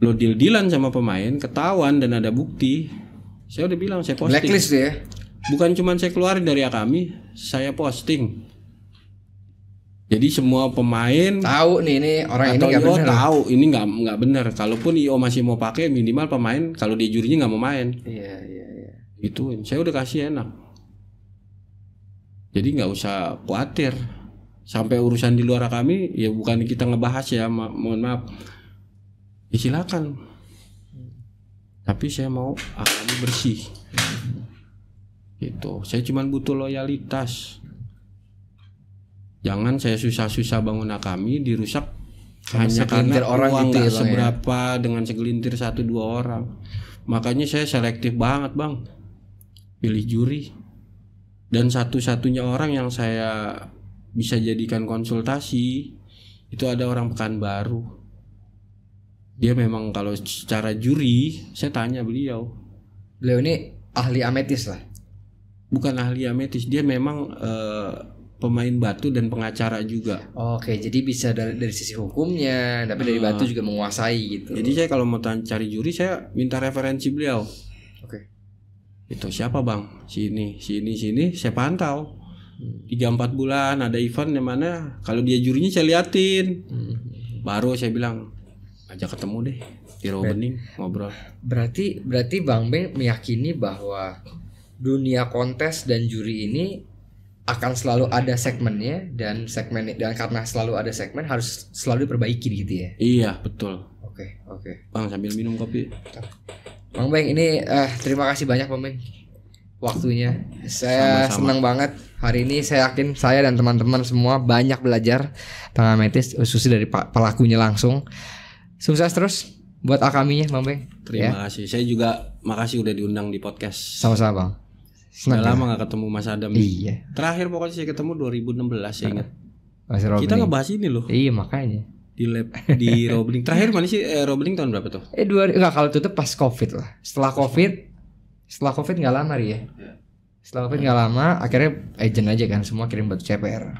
lo deal-dealan sama pemain, ketahuan dan ada bukti, saya udah bilang saya posting. Blacklist ya. Bukan cuman saya keluarin dari Akami, saya posting. Jadi semua pemain tahu nih ini orang ini nggak benar. Tahu ini nggak benar. Kalaupun IO masih mau pakai, minimal pemain kalau dia jurinya nggak mau main. Iya. Itu saya udah kasih enak. Jadi nggak usah khawatir. Sampai urusan di luar kami ya bukan kita ngebahas ya, mohon maaf. Ya silakan. Tapi saya mau Akami bersih. Gitu. Saya cuma butuh loyalitas. Jangan saya susah-susah bangun Akami dirusak hanya karena orang uang gitu gak ya, seberapa dengan segelintir 1-2 orang. Makanya saya selektif banget bang, pilih juri. Dan satu-satunya orang yang saya bisa jadikan konsultasi itu ada orang Pekanbaru. Dia memang kalau secara juri saya tanya beliau. Beliau ini ahli ametis lah. Bukan ahli ametis, dia memang pemain batu dan pengacara juga. Oke, jadi bisa dari sisi hukumnya, tapi dari batu juga menguasai gitu. Jadi saya kalau mau cari juri saya minta referensi beliau. Oke. Itu siapa bang? Sini, saya pantau. 3-4 bulan ada event yang mana kalau dia jurinya saya liatin. Baru saya bilang ajak ketemu deh di Robening ngobrol. Berarti Bang Beng meyakini bahwa dunia kontes dan juri ini akan selalu ada segmennya dan karena selalu ada segmen harus selalu diperbaiki gitu ya. Iya betul. Oke. Bang sambil minum kopi. Bang Beng ini terima kasih banyak Bang Beng waktunya. Saya senang banget hari ini. Saya yakin saya dan teman-teman semua banyak belajar tentang ametis khususnya dari pelakunya langsung. Sukses terus buat Akaminya Bang Beng. Terima kasih. Saya juga makasih udah diundang di podcast. Sama-sama Bang. Sudah lama gak ketemu Mas Adam. Iya. Terakhir pokoknya saya ketemu 2016 saya ingat. Kita ngebahas ini loh. Iya makanya. Di lab di Robening. Terakhir mana sih Robening tahun berapa tuh? Enggak, kalau itu pas Covid lah. Setelah Covid nggak lama ya. Setelah Covid nggak lama, akhirnya agent aja kan semua kirim batu CPR.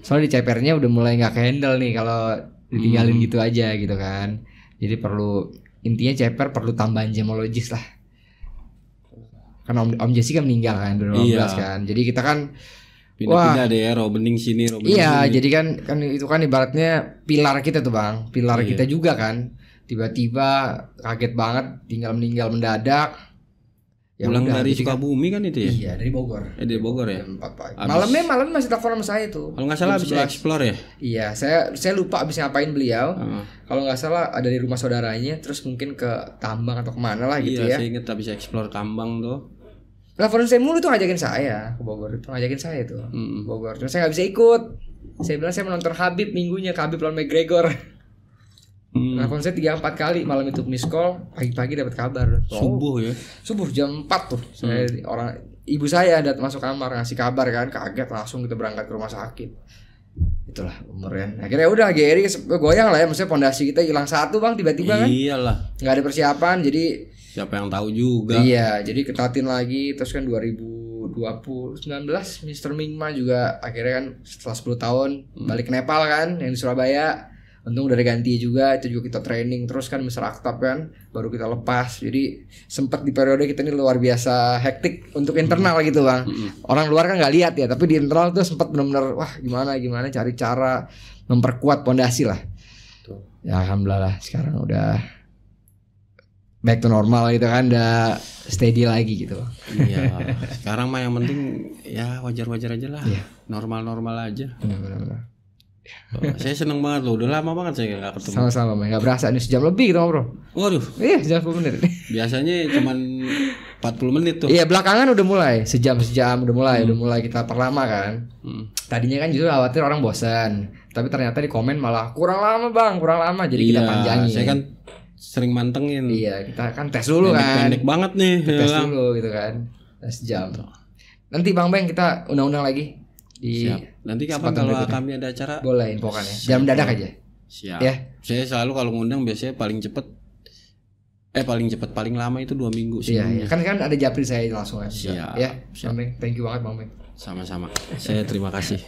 Soalnya di CPR-nya udah mulai nggak handle nih kalau ditinggalin gitu aja gitu kan. Jadi intinya CPR perlu tambahan gemologis lah. Karena Om Jesse kan meninggal kan 2015 kan. Jadi kita kan pindah-pindah deh ya Robening sini. Iya, jadi kan itu kan ibaratnya pilar kita tuh Bang. Pilar kita juga kan. Tiba-tiba kaget banget tinggal meninggal mendadak. Ya pulang dari Sukabumi kan itu ya? Iya, dari Bogor. Dari Bogor ya? Malamnya masih telepon sama saya tuh. Kalau nggak salah habis explore ya? Iya, saya lupa habis ngapain beliau. Kalau nggak salah ada di rumah saudaranya, terus mungkin ke tambang atau kemana lah gitu ya. Iya, saya ingat habis explore tambang tuh. Telepon saya mulu tuh ngajakin saya ke Bogor, ngajakin saya tuh Bogor. Terus saya nggak bisa ikut. Saya bilang saya menonton Khabib minggunya, Khabib lawan McGregor. Telepon saya 3-4 kali malam itu miss call, pagi-pagi dapat kabar. Subuh jam 4 tuh. Ibu saya masuk kamar ngasih kabar kan, kaget langsung kita berangkat ke rumah sakit. Itulah umur kan. Akhirnya udah Gary goyang lah ya, maksudnya pondasi kita hilang satu Bang tiba-tiba kan. Iyalah. Nggak ada persiapan jadi siapa yang tahu juga. Iya, jadi ketatin lagi terus kan 2019 Mr. Mingma juga akhirnya kan setelah 10 tahun balik ke Nepal kan yang di Surabaya. Untung udah ganti juga, itu juga kita training terus kan Mr. Aktab kan, baru kita lepas. Jadi sempat di periode kita ini luar biasa hektik untuk internal gitu Bang. Orang luar kan nggak lihat ya, tapi di internal tuh sempat benar-benar wah gimana cari cara memperkuat pondasi lah. Ya alhamdulillah sekarang udah back to normal gitu kan, udah steady lagi gitu. Iya. Sekarang mah yang penting ya wajar-wajar aja lah. Iya. Normal-normal aja. Benar-benar. Saya seneng banget loh, udah lama banget saya gak ketemu. Sama-sama, nggak berasa ini sejam lebih kita ngobrol. Waduh. Iya, sejam 10 menit. Biasanya cuman 40 menit tuh. Iya, belakangan udah mulai sejam udah mulai kita perlama kan. Tadinya kan justru khawatir orang bosan, tapi ternyata di komen malah kurang lama, jadi kita panjangin. Saya kan sering mantengin. Iya, kita kan tes dulu kan. Pendek banget nih. Tes dulu gitu kan. Sejam. Nanti Bang Beng kita undang-undang lagi. Siap. Nanti kapan kalau kami ada acara boleh infokan ya. Jangan mendadak aja. Siap. Ya. Saya selalu kalau ngundang biasanya paling paling lama itu 2 minggu sih. Iya. Kan ada japri saya langsung aja. Siap. Ya. Bang Beng, thank you banget Bang Beng. Sama-sama. Saya terima kasih.